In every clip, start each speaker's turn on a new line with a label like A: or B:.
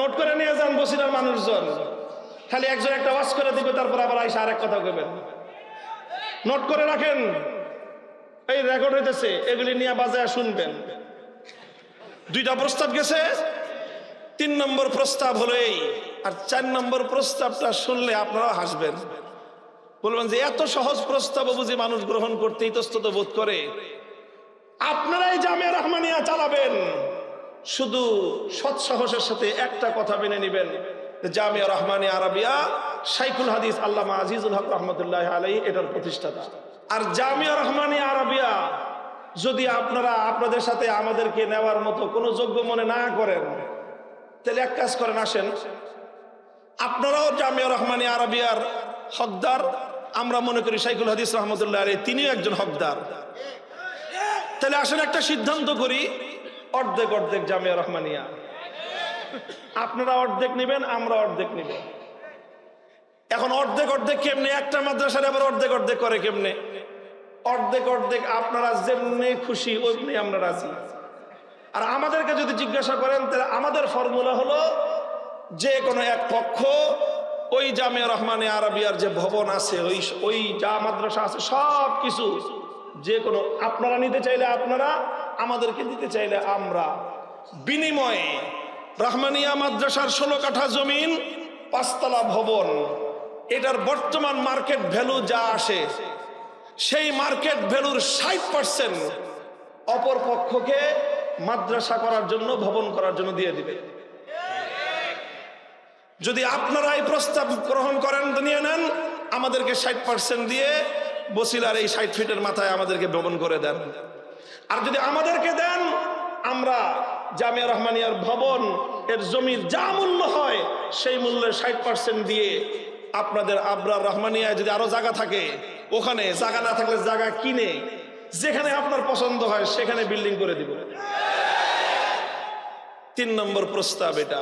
A: Note করে নিয়ে যান বসিলার মানুষজন, খালি একজন একটা ওয়াজ করে দিবে, তারপর আবার আইসা আরেক কথা কইবেন। নোট করে রাখেন, এই রেকর্ড হইতেছে, এগুলি নিয়ে বাজায় শুনবেন। 2টা প্রস্তাব গেছে, 3 নম্বর প্রস্তাব হলো এই, আর 4 নম্বর প্রস্তাবটা শুনলে আপনারাও হাসবেন, বলবেন যে এত সহজ প্রস্তাব বুঝি মানুষ গ্রহণ করতে ইতস্তত বোধ করে। আপনারাই জামিয়া রহমানিয়া চালাবেন, শুধু সৎ সাহসের সাথে একটা কথা মেনে নেবেন, জামিয়া রহমানিয়া আরাবিয়া শাইখুল হাদিস আল্লামা আজিজুল হক রহমতুল্লাহ আলাইহি এটার প্রতিষ্ঠাতা। আর জামিয়া রহমানিয়া আরাবিয়া যদি আপনারা আপনাদের সাথে আমাদেরকে নেওয়ার মতো কোনো যোগ্য মনে না করেন, তাহলে এক কাজ করেন, আসেন আপনারাও জামিয়া রহমানিয়া আরাবিয়ার হকদার, আমরা মনে করি শাইখুল হাদিস রহমতুল্লাহ আলাইহি তিনিও একজন হকদার। তাহলে আসেন একটা সিদ্ধান্ত করি, অর্ধেক অর্ধেক জামিয়া রহমানিয়া, আপনারা অর্ধেক নেবেন, আমরা অর্ধেক নিব। এখন অর্ধেক অর্ধেক কেমনে? একটা মাদ্রাসার আবার অর্ধেক অর্ধেক করে কেমনে? অর্ধেক অর্ধেক আপনারা যেমনি খুশি ওইমনি আমরা রাজি। আর আমাদেরকে যদি জিজ্ঞাসা করেন, তাহলে আমাদের ফর্মুলা হলো যে কোনো এক পক্ষ ওই জামিয়া রহমানিয়া আরাবিয়ার যে ভবন আছে, ওই যা মাদ্রাসা আছে সব কিছু যে কোনো আপনারা নিতে চাইলে আপনারা, আমাদেরকে দিতে চাইলে আমরা, বিনিময়ে রহমানিয়া মাদ্রাসার 16 কাঠা জমিন, 5 তলা ভবন, এটার বর্তমান মার্কেট ভ্যালু যা আসে সেই মার্কেট ভ্যালুর 60% অপর পক্ষকে মাদ্রাসা করার জন্য, ভবন করার জন্য দিয়ে দিবে। যদি আপনারা এই প্রস্তাব গ্রহণ করেন তো নিয়ে নেন, আমাদেরকে 60% দিয়ে বসিলার এই 60 ফিটের মাথায় আমাদেরকে ভবন করে দেন। আর যদি আমাদেরকে দেন, আমরা জামিয়া রহমানিয়ার ভবন এর জমির যা মূল্য হয় সেই মূল্যের 60% দিয়ে আপনাদের আবরার রহমানিয়ায় যদি আরো জায়গা থাকে, ওখানে জায়গা না থাকলে জায়গা কিনে যেখানে আপনার পছন্দ হয় সেখানে বিল্ডিং করে দিব। 3 নম্বর প্রস্তাব এটা।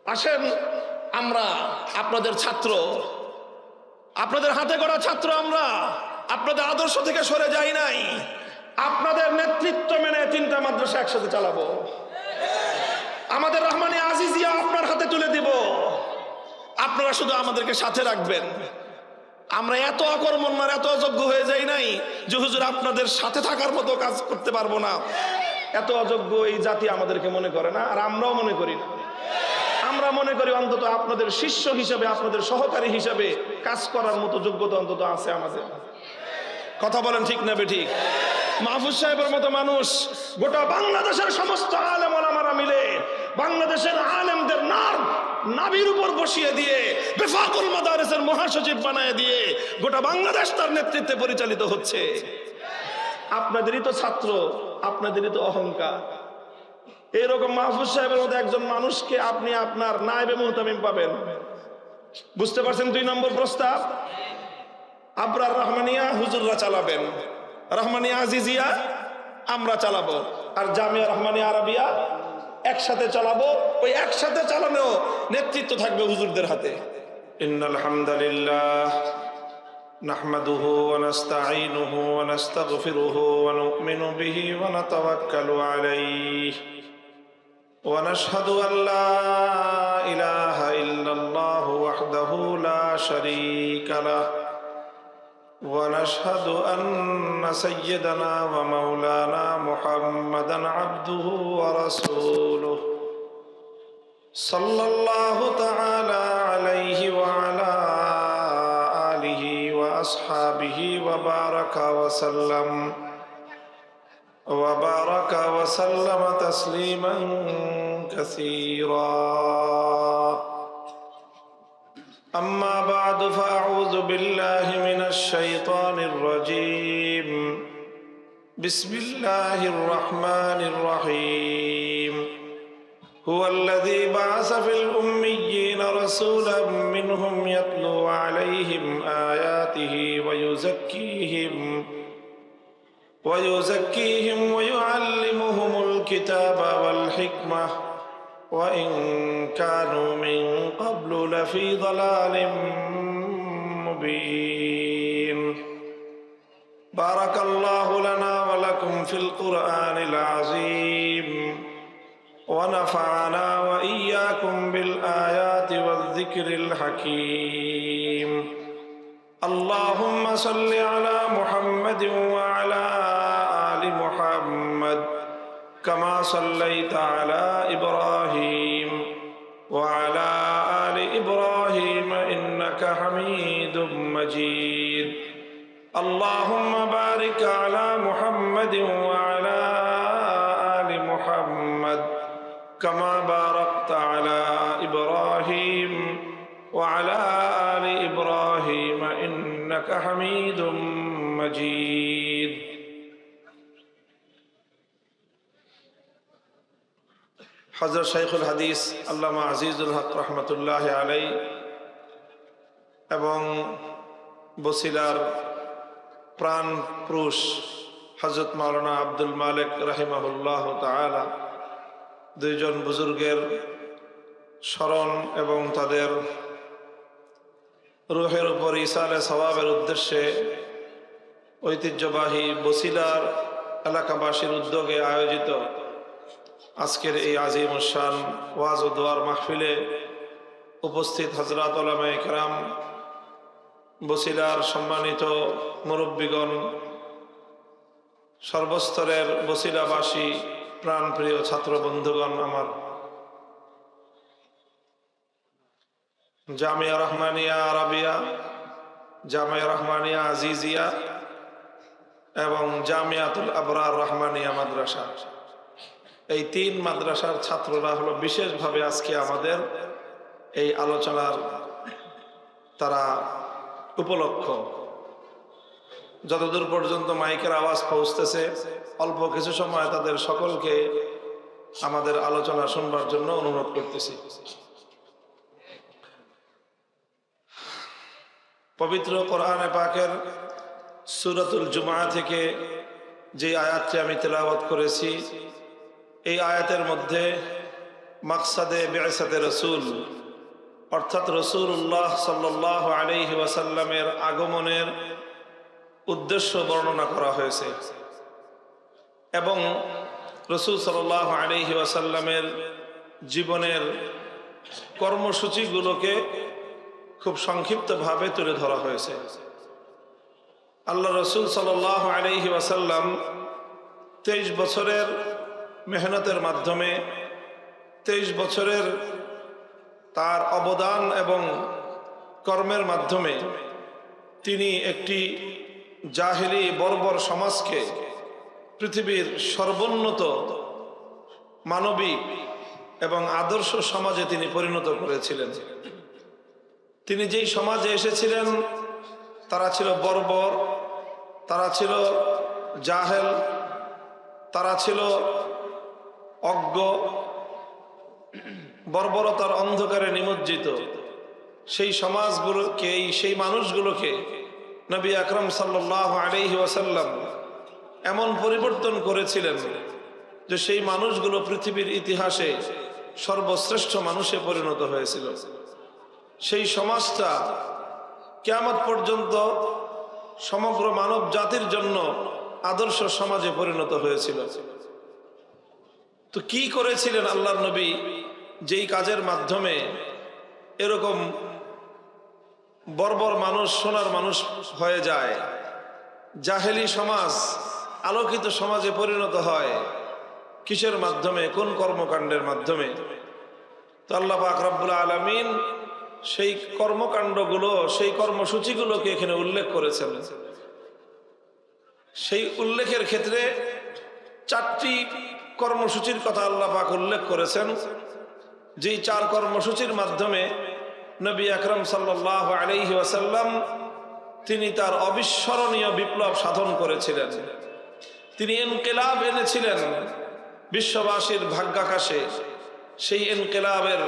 A: আসেন, আমরা আপনাদের ছাত্র, আপনাদের হাতে গড়া ছাত্র, আমরা আপনাদের আদর্শ থেকে সরে যাই নাই, আপনাদের নেতৃত্ব মেনে 3টা মাদ্রাসা একসাথে চালাবো। আমাদের রহমানিয়া আজিজিয়া আপনার হাতে তুলে দিব, আপনারা শুধু আমাদেরকে সাথে রাখবেন। আমরা এত অকর্মণ্য, এত অযোগ্য হয়ে যাই নাই যে হুজুর আপনাদের সাথে থাকার মতো কাজ করতে পারবো না। এত অযোগ্য এই জাতি আমাদেরকে মনে করে না, আর আমরাও মনে করি না। আমরা মনে করি অন্তত আপনাদের শিষ্য হিসেবে, আপনাদের সহকারী হিসেবে কাজ করার মতো যোগ্যতা অন্তত আছে আমাদের। কথা বলেন ঠিক না বেঠিক? মাহফুজ সাহেবের মতো মানুষ গোটা বাংলাদেশের সমস্ত আলেম ওলামারা মিলে বাংলাদেশের আলেমদের নাভির উপর বসিয়ে দিয়ে বেফাকুল মাদারিসের মহাসচিব বানায় দিয়ে গোটা বাংলাদেশ তার নেতৃত্বে পরিচালিত হচ্ছে। আপনাদেরই তো ছাত্র, আপনাদেরই তো অহংকার। এরকম মাহফুজ সাহেবের মতো একজন মানুষকে আপনি আপনার নায়েবে মুহতামিম পাবেন। বুঝতে পারছেন? 2 নম্বর প্রস্তাব, আবরার রহমানিয়া হুজুররা চালাবেন, রহমানিয়া আজিজিয়া আমরা চালাবো, আর জামিয়া রহমানিয়া আরাবিয়া একসাথে চালাবো। ওই একসাথে চালানো নেতৃত্ব থাকবে হুজুরদের হাতে। ইন্নাল হামদুলিল্লাহ নাহমাদুহু ওয়া নাস্তাঈনুহু ওয়া নাস্তাগফিরুহু ওয়া নু'মিনু বিহি ওয়া নাতাওয়াক্কালু আলাইহি ওয়া নাশহাদু আল লা ইলাহা ইল্লাল্লাহু ওয়াহদাহু লা শারীকা লাহু ونشهد أن سيدنا ومولانا محمدا عبده ورسوله صلى الله تعالى عليه وعلى آله وأصحابه وبارك وسلم تسليما كثيرا. أما بعد فأعوذ بالله من الشيطان الرجيم. بسم الله الرحمن الرحيم. هو الذي بعث في الأميين رسولا منهم يتلو عليهم آياته ويزكيهم ويعلمهم الكتاب والحكمة وإن كانوا من قبل لفي ضلال مبين. بارك الله لنا ولكم في القرآن العظيم
B: ونفعنا وإياكم بالآيات والذكر الحكيم. اللهم صل على محمد وعلى آل محمد كما صليت على إبراهيم وعلى آل إبراهيم إنك حميد مجيد. اللهم بارك على محمد وعلى آل محمد كما باركت على إبراهيم وعلى آل إبراهيم إنك حميد مجيد. হযরত শাইখুল হাদিস আল্লামা আজিজুল হক রহমতুল্লাহ আলাই এবং বসিলার প্রাণ পুরুষ হযরত মাওলানা আব্দুল মালিক রাহিমাহুল্লাহ তাআলা দুইজন বুজুর্গের স্মরণ এবং তাদের রূহের উপর ইসালে সওয়াবের উদ্দেশ্যে ঐতিহ্যবাহী বসিলার এলাকাবাসীর উদ্যোগে আয়োজিত আজকের এই আজিম শান ওয়াজ ও দোয়ার মাহফিলে উপস্থিত হযরত উলামায়ে কেরাম, বসিলার সম্মানিত মুরব্বীগণ, সর্বস্তরের বসিলাবাসী, প্রাণপ্রিয় ছাত্র বন্ধুগণ, আমার জামিয়া রহমানিয়া আরাবিয়া, জামিয়া রহমানিয়া আজিজিয়া এবং জামিয়াতুল আবরার রহমানিয়া মাদ্রাসা, এই তিন মাদ্রাসার ছাত্ররা হলো বিশেষভাবে আজকে আমাদের এই আলোচনার তারা উপলক্ষ। যতদূর পর্যন্ত মাইকের আওয়াজ পৌঁছতেছে, অল্প কিছু সময় তাদের সকলকে আমাদের আলোচনা শুনবার জন্য অনুরোধ করতেছি। পবিত্র কোরআনে পাকের সূরাতুল জুমআ থেকে যে আয়াতটি আমি তেলাওয়াত করেছি, এই আয়াতের মধ্যে মাকসাদে বিআসাতে রাসূল অর্থাৎ রাসূলুল্লাহ সাল্লাল্লাহু আলাইহি ওয়াসাল্লামের আগমনের উদ্দেশ্য বর্ণনা করা হয়েছে এবং রাসূল সাল্লাল্লাহু আলাইহি ওয়াসাল্লামের জীবনের কর্মসূচিগুলোকে খুব সংক্ষিপ্তভাবে তুলে ধরা হয়েছে। আল্লাহ রাসূল সাল্লাল্লাহু আলাইহি ওয়াসাল্লাম 23 বছরের মেহনতের মাধ্যমে, 23 বছরের তার অবদান এবং কর্মের মাধ্যমে তিনি একটি জাহেলি বর্বর সমাজকে পৃথিবীর সর্বোন্নত মানবিক এবং আদর্শ সমাজে তিনি পরিণত করেছিলেন। তিনি যেই সমাজে এসেছিলেন তারা ছিল বর্বর, তারা ছিল জাহেল, তারা ছিল অজ্ঞ, বর্বরতার অন্ধকারে নিমজ্জিত। সেই সমাজগুলোকে, সেই মানুষগুলোকে নবী আকরাম সাল্লাল্লাহু আলাইহি ওয়াসাল্লাম এমন পরিবর্তন করেছিলেন যে সেই মানুষগুলো পৃথিবীর ইতিহাসে সর্বশ্রেষ্ঠ মানুষে পরিণত হয়েছিল। সেই সমাজটা কিয়ামত পর্যন্ত সমগ্র মানব জাতির জন্য আদর্শ সমাজে পরিণত হয়েছিল। তো কি করেছিলেন আল্লাহর নবী যেই কাজের মাধ্যমে এরকম বর্বর মানুষ সোনার মানুষ হয়ে যায়, জাহেলি সমাজ আলোকিত সমাজে পরিণত হয়? কিসের মাধ্যমে, কোন কর্মকাণ্ডের মাধ্যমে? তো আল্লাহ পাক রব্বুল আলামিন সেই কর্মকাণ্ডগুলো, সেই কর্মসূচিগুলোকে এখানে উল্লেখ করেছেন। সেই উল্লেখের ক্ষেত্রে 4টি কর্মসূচির কথা আল্লাহ পাক উল্লেখ করেছেন, যেই 4 কর্মসূচির মাধ্যমে নবী আকরাম সাল্লাল্লাহু আলাইহি ওয়াসাল্লাম তিনি তার অবিস্মরণীয় বিপ্লব সাধন করেছিলেন। তিনি ইনকিলাব এনেছিলেন বিশ্ববাসীর ভাগ্যাকাশে। সেই ইনকিলাবের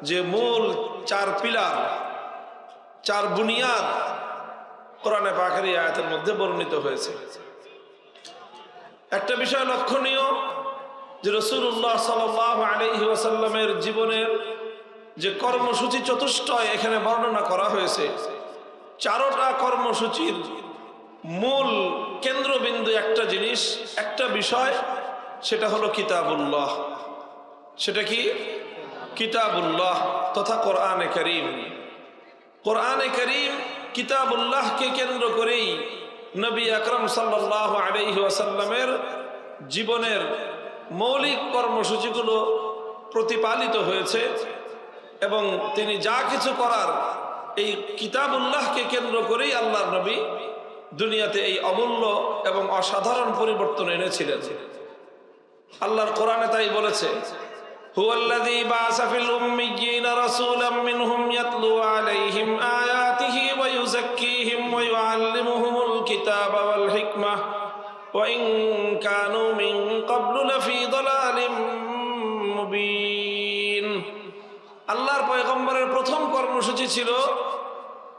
B: যে মূল 4 পিলার, 4 বুনিয়াদ কোরআনে পাকের এই আয়াতের মধ্যে বর্ণিত হয়েছে। একটা বিষয় লক্ষণীয় যে রাসূলুল্লাহ সাল্লাল্লাহু আলাইহি ওয়াসাল্লামের জীবনের যে কর্মসূচি চতুষ্টয় এখানে বর্ণনা করা হয়েছে, 4টা কর্মসূচির মূল কেন্দ্রবিন্দু একটা জিনিস, একটা বিষয়, সেটা হলো কিতাবুল্লাহ। সেটা কি? কিতাবুল্লাহ তথা কোরআনে কারীম। কোরআনে কারীম কিতাবুল্লাহকে কেন্দ্র করেই নবী আকরাম সাল্লাল্লাহু আলাইহি ওয়াসাল্লামের জীবনের মৌলিক কর্মসূচিগুলো প্রতিপালিত হয়েছে এবং তিনি যা কিছু করার এই কিতাবুল্লাহকে কেন্দ্র করেই আল্লাহর নবী দুনিয়াতে এই অমূল্য এবং অসাধারণ পরিবর্তন এনেছিলেন। আল্লাহর কোরআনে তাই বলেছে, হুয়াল্লাযী বাআসা ফিল উম্মিয়্যিনা রাসূলাম মিনহুম ইয়াতলু আলাইহিম আয়াতিহি ওয়া ইউযাক্কিহিম ওয়া ইউআল্লিমুহুমুল কিতাবা ওয়াল হিকমাহ ওয়া ইন কানু মিন ক্বাবলু লাফী দালালিম মুবিন। আল্লাহর পয়গম্বরের প্রথম কর্মসূচি ছিল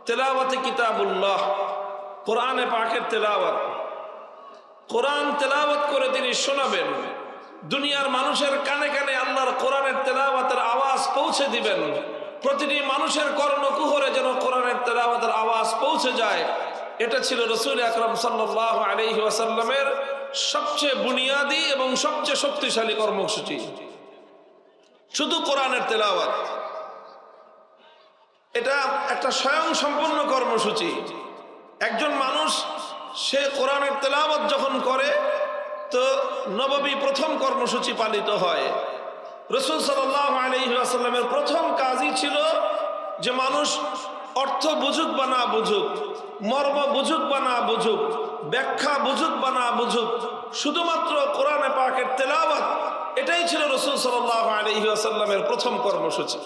B: তেলাওয়াতে কিতাবুল্লাহ, কোরআনে পাকের তেলাওয়াত। কোরআন তেলাওয়াত করে তিনি শোনাবেন, দুনিয়ার মানুষের কানে কানে আল্লাহর কোরআনের তেলাওয়াতের আওয়াজ পৌঁছে দিবেন। প্রতিটি মানুষের কর্ণকুহরে যেন কোরআনের তেলাওয়াতের আওয়াজ পৌঁছে যায়। এটা ছিল রাসূল আকরাম সাল্লাল্লাহু আলাইহি ওয়াসাল্লামের সবচেয়ে বুনিয়াদি এবং সবচেয়ে শক্তিশালী কর্মসূচি, শুধু কোরআনের তেলাওয়াত। এটা একটা স্বয়ং সম্পূর্ণ কর্মসূচি। একজন মানুষ সে কোরআনের তেলাওয়াত যখন করে তো নববী প্রথম কর্মসূচি পালিত হয়। রাসূল সাল্লাল্লাহু আলাইহি ওয়াসাল্লামের প্রথম কাজই ছিল যে মানুষ অর্থ বুঝুক বা না বুঝুক, মর্ম বুঝুক বা না বুঝুক, ব্যাখ্যা বুঝুক বা না বুঝুক, শুধুমাত্র কোরআনে পাকের তেলাওয়াত, এটাই ছিল রাসূল সাল্লাল্লাহু আলাইহি ওয়াসাল্লামের প্রথম কর্মসূচি।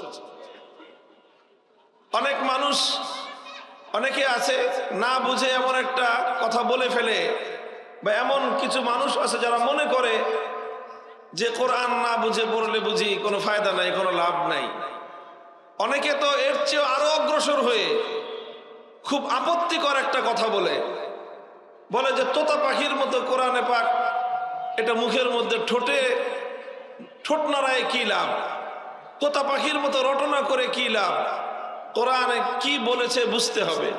B: অনেক মানুষ, অনেকে আছে না বুঝে এমন একটা কথা বলে ফেলে, বা এমন কিছু মানুষ আছে যারা মনে করে যে কোরআন না বুঝে পড়লে বুঝি কোনো ফায়দা নাই, কোনো লাভ নাই। অনেকে তো এর চেয়ে আরো অগ্রসর হয়ে খুব আপত্তিকর একটা কথা বলে যে তোতা পাখির মতো কোরআনে পাক, এটা মুখের মধ্যে ঠোঁট নাড়ায় কি লাভ, তোতা পাখির মতো রটনা করে কি লাভ, কোরআনে কি বলেছে বুঝতে হবে।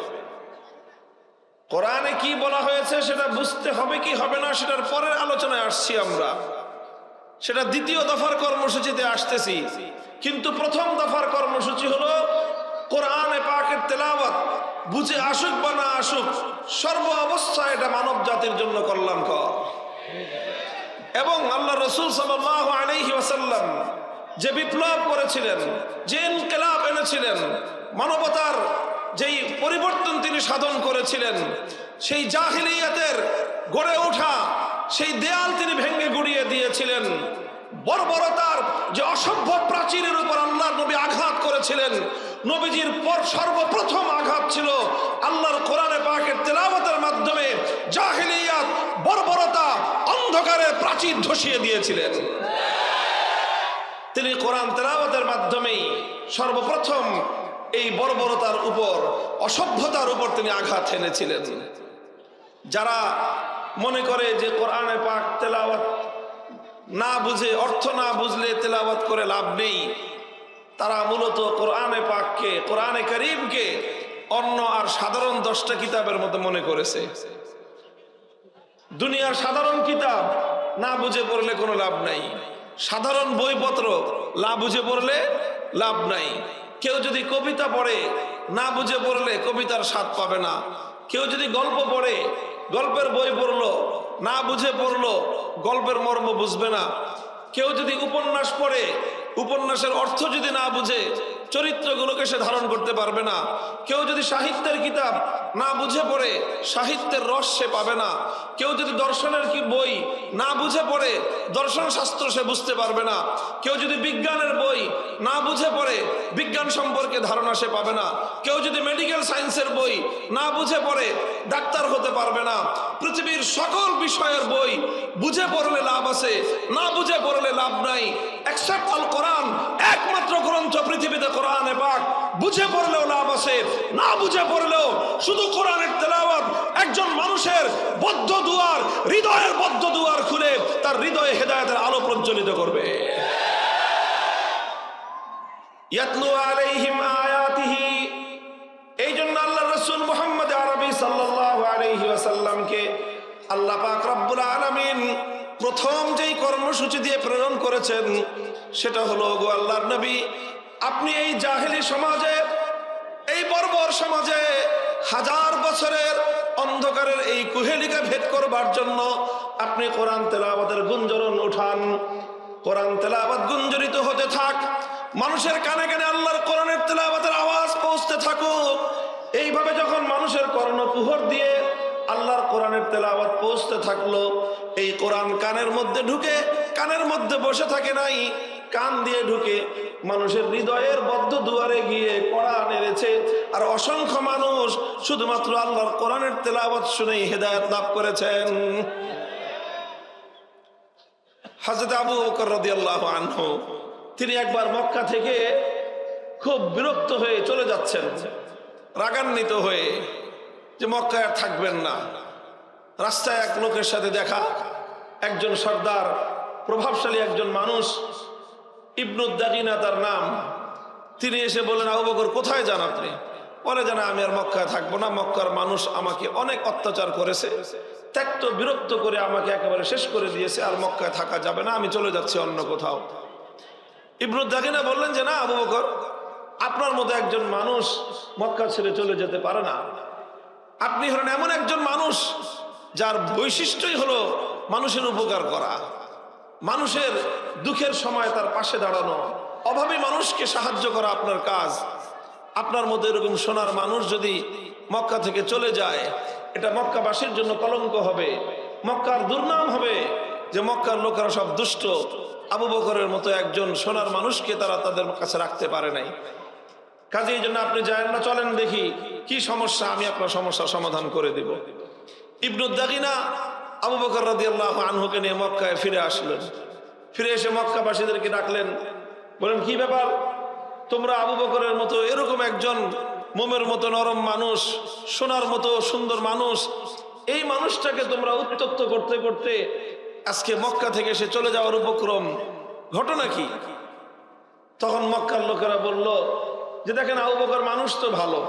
B: কোরআনে কি বলা হয়েছে সেটা বুঝতে হবে কি হবে না সেটার পরের আলোচনায় আসছি আমরা, সেটা দ্বিতীয় দফার কর্মসূচিতে আসতেছি। কিন্তু প্রথম দফার কর্মসূচি হলো কোরআনে পাকের তেলাওয়াত, বুঝে আসুক বা না আসুক, সর্ব অবস্থায় এটা মানব জাতির জন্য কল্যাণকর। এবং আল্লাহ রাসূল সাল্লাল্লাহু আলাইহি ওয়াসাল্লাম যে বিপ্লব করেছিলেন, যে ইনকিলাব এনেছিলেন, মানবতার যেই পরিবর্তন তিনি সাধন করেছিলেন, সেই জাহিলিয়াতের গড়ে ওঠা সেই দেয়াল তিনি ভেঙে গুড়িয়ে দিয়েছিলেন। বর্বরতার যে অসভ্য প্রাচীরের উপর আল্লাহর নবী আঘাত করেছিলেন, নবীজির পর সর্বপ্রথম আঘাত ছিল আল্লাহর কোরআনে পাকের তেলাওয়াতের মাধ্যমে জাহিলিয়াত, বর্বরতা, অন্ধকারের প্রাচীর ধসিয়ে দিয়েছিলেন। তিনি কোরআন তেলাওয়াতের মাধ্যমেই সর্বপ্রথম এই বর্বরতার উপর, অসভ্যতার উপর তিনি আঘাত এনেছিলেন। যারা মনে করে যে কোরআনে পাক তেলাওয়াত না বুঝে, অর্থ না বুঝলে তেলাওয়াত করে লাভ নেই, তারা মূলত কোরআনে পাককে, কোরআনে কারীমকে অন্য আর সাধারণ 10টা কিতাবের মতো মনে করেছে। দুনিয়ার সাধারণ কিতাব না বুঝে পড়লে কোনো লাভ নাই, সাধারণ বইপত্র না বুঝে পড়লে লাভ নাই। কেউ যদি কবিতা পড়ে না বুঝে পড়লে কবিতার স্বাদ পাবে না। কেউ যদি গল্প পড়ে, গল্পের বই পড়লো না বুঝে পড়লো, গল্পের মর্ম বুঝবে না। কেউ যদি উপন্যাস পড়ে, উপন্যাসের অর্থ যদি না বুঝে, চরিত্রগুলোকে সে ধারণ করতে পারবে না। কেউ যদি সাহিত্যের কিতাব না বুঝে পড়ে, সাহিত্যের রস সে পাবে না। কেউ যদি দর্শনের কি বই না বুঝে পড়ে, দর্শন শাস্ত্র সে বুঝতে পারবে না। কেউ যদি বিজ্ঞানের বই না বুঝে পড়ে, বিজ্ঞান সম্পর্কে ধারণা সে পাবে না। কেউ যদি মেডিকেল সায়েন্সের বই না বুঝে পড়ে, ডাক্তার হতে পারবে না। পৃথিবীর সকল বিষয়ের বই বুঝে পড়লে লাভ আছে, না বুঝে পড়লে লাভ নাই। এক্সেপ্ট আল কোরআন, একমাত্র গ্রন্থ পৃথিবীতে কোরআনে পাক, বুঝে পড়লেও লাভ আছে, না বুঝে পড়লেও শুধু কোরআনের তেলাওয়াত একজন মানুষের বদ্ধ দুয়ার, হৃদয়ের বদ্ধ দুয়ার খুলে তার হৃদয়ে হেদায়েতের আলো প্রজ্বলিত করবে। ইয়াতলু আলাইহিম আয়াতিহি, এই জন্য আল্লাহ রাসূল মুহাম্মদ আরবি সাল্লাল্লাহু আলাইহি ওয়াসাল্লামকে আল্লাহ পাক রব্বুল আলামিন প্রথম যেই কর্মসূচি দিয়ে প্রেরণ করেছেন সেটা হলো, গো আল্লাহর নবী, আপনি এই জাহেলি সমাজে, এই বর্বর সমাজে হাজার বছরের অন্ধকারের এই কুহেলিকা ভেদ করবার জন্য আপনি কোরআন তেলাওয়াতের গুঞ্জরণ উঠান। কোরআন তেলাওয়াত গুঞ্জরিত হতে থাক, মানুষের কানে কানে আল্লাহর কোরআনের তেলাওয়াতের আওয়াজ পৌঁছতে থাকুক। এইভাবে যখন মানুষের কর্ণকুহর দিয়ে আল্লাহর কোরআনের তেলাওয়াত পৌঁছতে থাকলো, এই কোরআন কানের মধ্যে ঢুকে, কানের মধ্যে বসে থাকে নাই, কান দিয়ে ঢুকে মানুষের হৃদয়ের বদ্ধ দুয়ারে গিয়ে কোরআন এনেছে। আর অসংখ্য মানুষ শুধুমাত্র আল্লাহর কোরআনের তেলাওয়াত শুনেই হেদায়েত লাভ করেছেন। হযরত আবু বকর রাদিয়াল্লাহু আনহু তিনি একবার মক্কা থেকে খুব বিরক্ত হয়ে চলে যাচ্ছেন, রাগান্বিত হয়ে যে মক্কায় আর থাকবেন না। রাস্তায় এক লোকের সাথে দেখা, একজন সর্দার, প্রভাবশালী একজন মানুষ, ইবনু দাগিনা তার নাম। তিনি এসে বলেন, আবু বকর কোথায় যান আপনি? পরে জানা, আমি আর মক্কায় থাকবো না, মক্কার মানুষ আমাকে অনেক অত্যাচার করেছে, ত্যক্ত বিরক্ত করে আমাকে একেবারে শেষ করে দিয়েছে, আর মক্কায় থাকা যাবে না, আমি চলে যাচ্ছি অন্য কোথাও। ইবনু দাগিনা বললেন যে, না আবু বকর, আপনার মতো একজন মানুষ মক্কা ছেড়ে চলে যেতে পারে না। আপনি হলেন এমন একজন মানুষ যার বৈশিষ্ট্যই হলো মানুষের উপকার করা, মানুষের দুঃখের সময় তার পাশে দাঁড়ানো, অভাবী মানুষকে সাহায্য করা আপনার কাজ। আপনার মতো এরকম সোনার মানুষ যদি মক্কা থেকে চলে যায়, এটা মক্কাবাসীর জন্য কলঙ্ক হবে, মক্কার দুর্নাম হবে যে মক্কার লোকেরা সব দুষ্ট। আবু বকরের মতো একজন সোনার মানুষকে তারা তাদের কাছে রাখতে পারে নাই। কাজে এই জন্য আপনি যায়েন না, চলেন দেখি কি সমস্যা, আমি আপনার সমস্যার সমাধান করে দেব। ইবনু দাগিনা আবু বকর রাদিয়াল্লাহু আনহুকে নিয়ে মক্কায় ফিরে আসলেন। ফিরে এসে মক্কাবাসীদেরকে ডাকলেন, বলেন কি ব্যাপার, তোমরা আবু বকরের মতো এরকম একজন মোমের মতো নরম মানুষ, সোনার মতো সুন্দর মানুষ, এই মানুষটাকে তোমরা উত্ত্যক্ত করতে করতে আজকে মক্কা থেকে সে চলে যাওয়ার উপক্রম, ঘটনা কি? তখন মক্কার লোকেরা বলল যে, দেখেন আবু বকর মানুষ তো ভালো,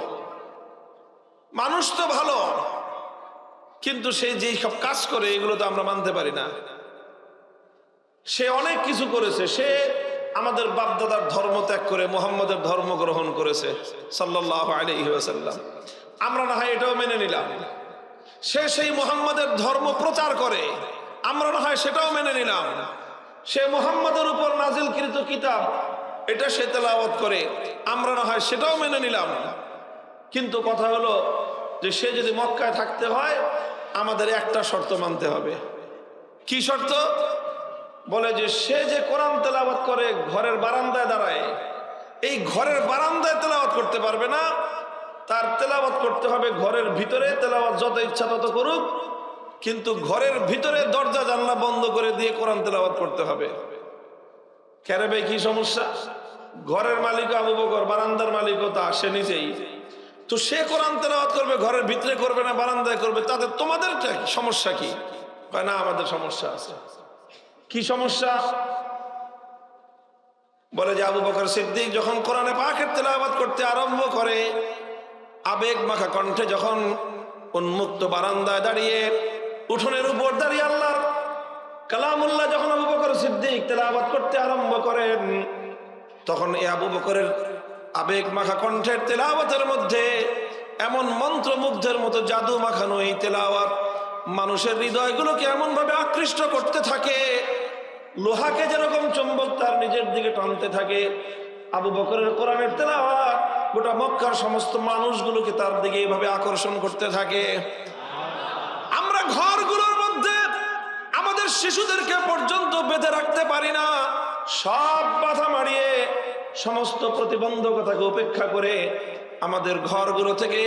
B: মানুষ তো ভালো, কিন্তু সে যেই সব কাজ করে এগুলো তো আমরা মানতে পারি না। সে অনেক কিছু করেছে, সে আমাদের বাপদাদার ধর্ম ত্যাগ করে মুহাম্মদের ধর্ম গ্রহণ করেছে সাল্লাল্লাহু আলাইহি ওয়াসাল্লাম। আমরা না হয় এটাও মেনে নিলাম। সে সেই মুহাম্মদের ধর্ম প্রচার করে, আমরা না হয় সেটাও মেনে নিলাম। সে মুহাম্মদের উপর নাজিলকৃত কিতাব এটা সে তেলাওয়াত করে, আমরা না হয় সেটাও মেনে নিলাম। কিন্তু কথা হলো যে সে যদি মক্কায় থাকতে হয় আমাদের একটা শর্ত মানতে হবে। কি শর্ত? বলে যে সে যে কোরআন তেলাওয়াত করে ঘরের বারান্দায় দাঁড়ায়, এই ঘরের বারান্দায় তেলাওয়াত করতে পারবে না, তার তেলাওয়াত করতে হবে ঘরের ভিতরে। তেলাওয়াত যত ইচ্ছা তত করুক, কিন্তু ঘরের ভিতরে দরজা জানলা বন্ধ করে দিয়ে কোরআন তেলাওয়াত করতে হবে। কেন ভাই, কি সমস্যা? ঘরের মালিক আবু বকর, বারান্দার মালিকও তা সে নিজেই। তো সে কোরআন তেলাওয়াত করবে, ঘরের ভিতরে করবে না বারান্দায় করবে, তাতে তোমাদের সমস্যা কি? কয় না, আমাদের সমস্যা আছে। কি সমস্যা? বলে যে আবু বকর সিদ্দিক যখন কোরআনে পাকের তেলাওয়াত করতে আরম্ভ করে, আবেগ মাখা কণ্ঠে যখন উন্মুক্ত বারান্দায় দাঁড়িয়ে, উঠোনের উপর দাঁড়িয়ে আল্লাহর কালামুল্লাহ যখন আবু বকর সিদ্দিক তেলাওয়াত করতে আরম্ভ করেন, তখন এই আবু বকরের আবেগ মাখা কণ্ঠের তেলাওয়াতের মধ্যে এমন মন্ত্রমুগ্ধের মতো জাদু মাখানো এই তেলাওয়াত মানুষের হৃদয়গুলোকে এমন ভাবে আকৃষ্ট করতে থাকে, লোহাকে যেরকম চুম্বক তার নিজের দিকে টানতে থাকে, আবু বকরের কোরআনের তেলাওয়াত গোটা মক্কার সমস্ত মানুষগুলোকে তার দিকে এইভাবে আকর্ষণ করতে থাকে। আমরা ঘরগুলোর মধ্যে আমাদের শিশুদেরকে পর্যন্ত বেঁধে রাখতে পারি না, সব বাধা মারিয়ে সমস্ত প্রতিবন্ধকতাকে উপেক্ষা করে আমাদের ঘরগুলো থেকে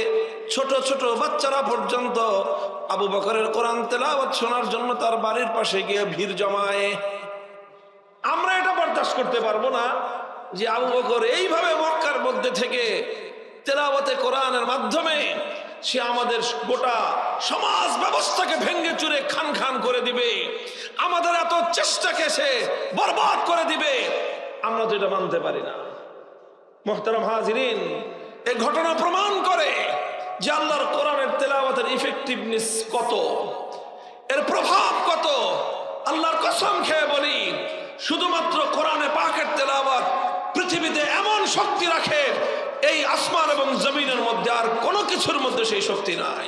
B: ছোট ছোট বাচ্চারা পর্যন্ত আবু বকরের কোরআন তেলাওয়াত শোনার জন্য তার বাড়ির পাশে গিয়ে ভিড় জমায়। আমরা এটা বরদাস্ত করতে পারবো না যে আবু বকর এইভাবে মক্কার মধ্যে থেকে তেলাওয়াতে কোরআনের মাধ্যমে সে আমাদের গোটা সমাজ ব্যবস্থাকে ভেঙ্গে চুরে খান খান করে দিবে, আমাদের এত চেষ্টাকে সে বরবাদ করে দিবে। আমরা তো এটা মানতে পারি না। মুহতারাম হাজিরিন, এই ঘটনা প্রমাণ করে যে আল্লাহর কোরআনের তেলাওয়াতের ইফেক্টিভনেস কত, এর প্রভাব কত। আল্লাহর কসম খেয়ে বলি, শুধুমাত্র কোরআনে পাকের তেলাওয়াত পৃথিবীতে এমন শক্তি রাখে, এই আসমান এবং জমিনের মধ্যে আর কোনো কিছুর মধ্যে সেই শক্তি নাই।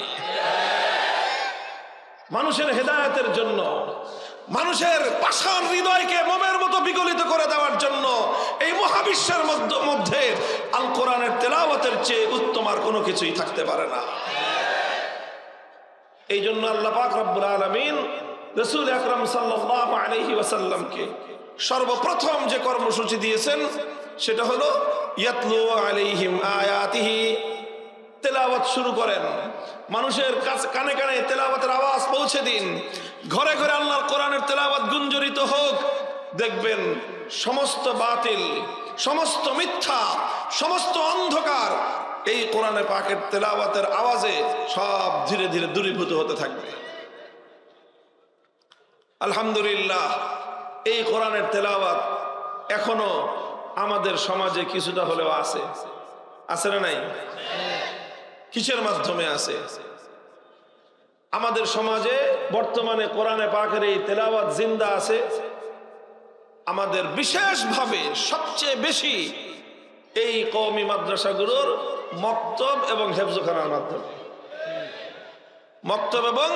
B: মানুষের হেদায়েতের জন্য, মানুষের পাষাণ হৃদয়কে মোমের মতো বিগলিত করে দেওয়ার জন্য এই মহাবিশ্বের মধ্যে আল কোরআনের তেলাওয়াতের চেয়ে উত্তম আর কোনো কিছুই থাকতে পারে না। এই জন্য আল্লাহ পাক রব্বুল আলামিন রাসূল আকরাম সাল্লাল্লাহু আলাইহি ওয়াসাল্লামকে সর্বপ্রথম যে কর্মসূচি দিয়েছেন সেটা হলো ইয়াতলু আলাইহিম আয়াতিহি, তেলাওয়াত শুরু করেন, মানুষের কাছে কানে কানে তেলাওয়াতের আওয়াজ পৌঁছে দিন, ঘরে ঘরে আল্লাহর কোরআনের তেলাওয়াত গুঞ্জরিত হোক। দেখবেন সমস্ত বাতিল, সমস্ত মিথ্যা, সমস্ত অন্ধকার এই কোরআনে পাকের তেলাওয়াতের আওয়াজে সব ধীরে ধীরে দূরীভূত হতে থাকবে। আলহামদুলিল্লাহ, এই কোরআনের তেলাওয়াত এখনো আমাদের সমাজে কিছুটা হলেও আছে। আছে না নাই? কিসের মাধ্যমে আছে? আমাদের সমাজে বর্তমানে কোরআনে পাকের এই তেলাওয়াত জিন্দা আছে আমাদের বিশেষভাবে সবচেয়ে বেশি এই কওমি মাদ্রাসাগুলোর মক্তব এবং হেফজখানার মাধ্যমে। মক্তব এবং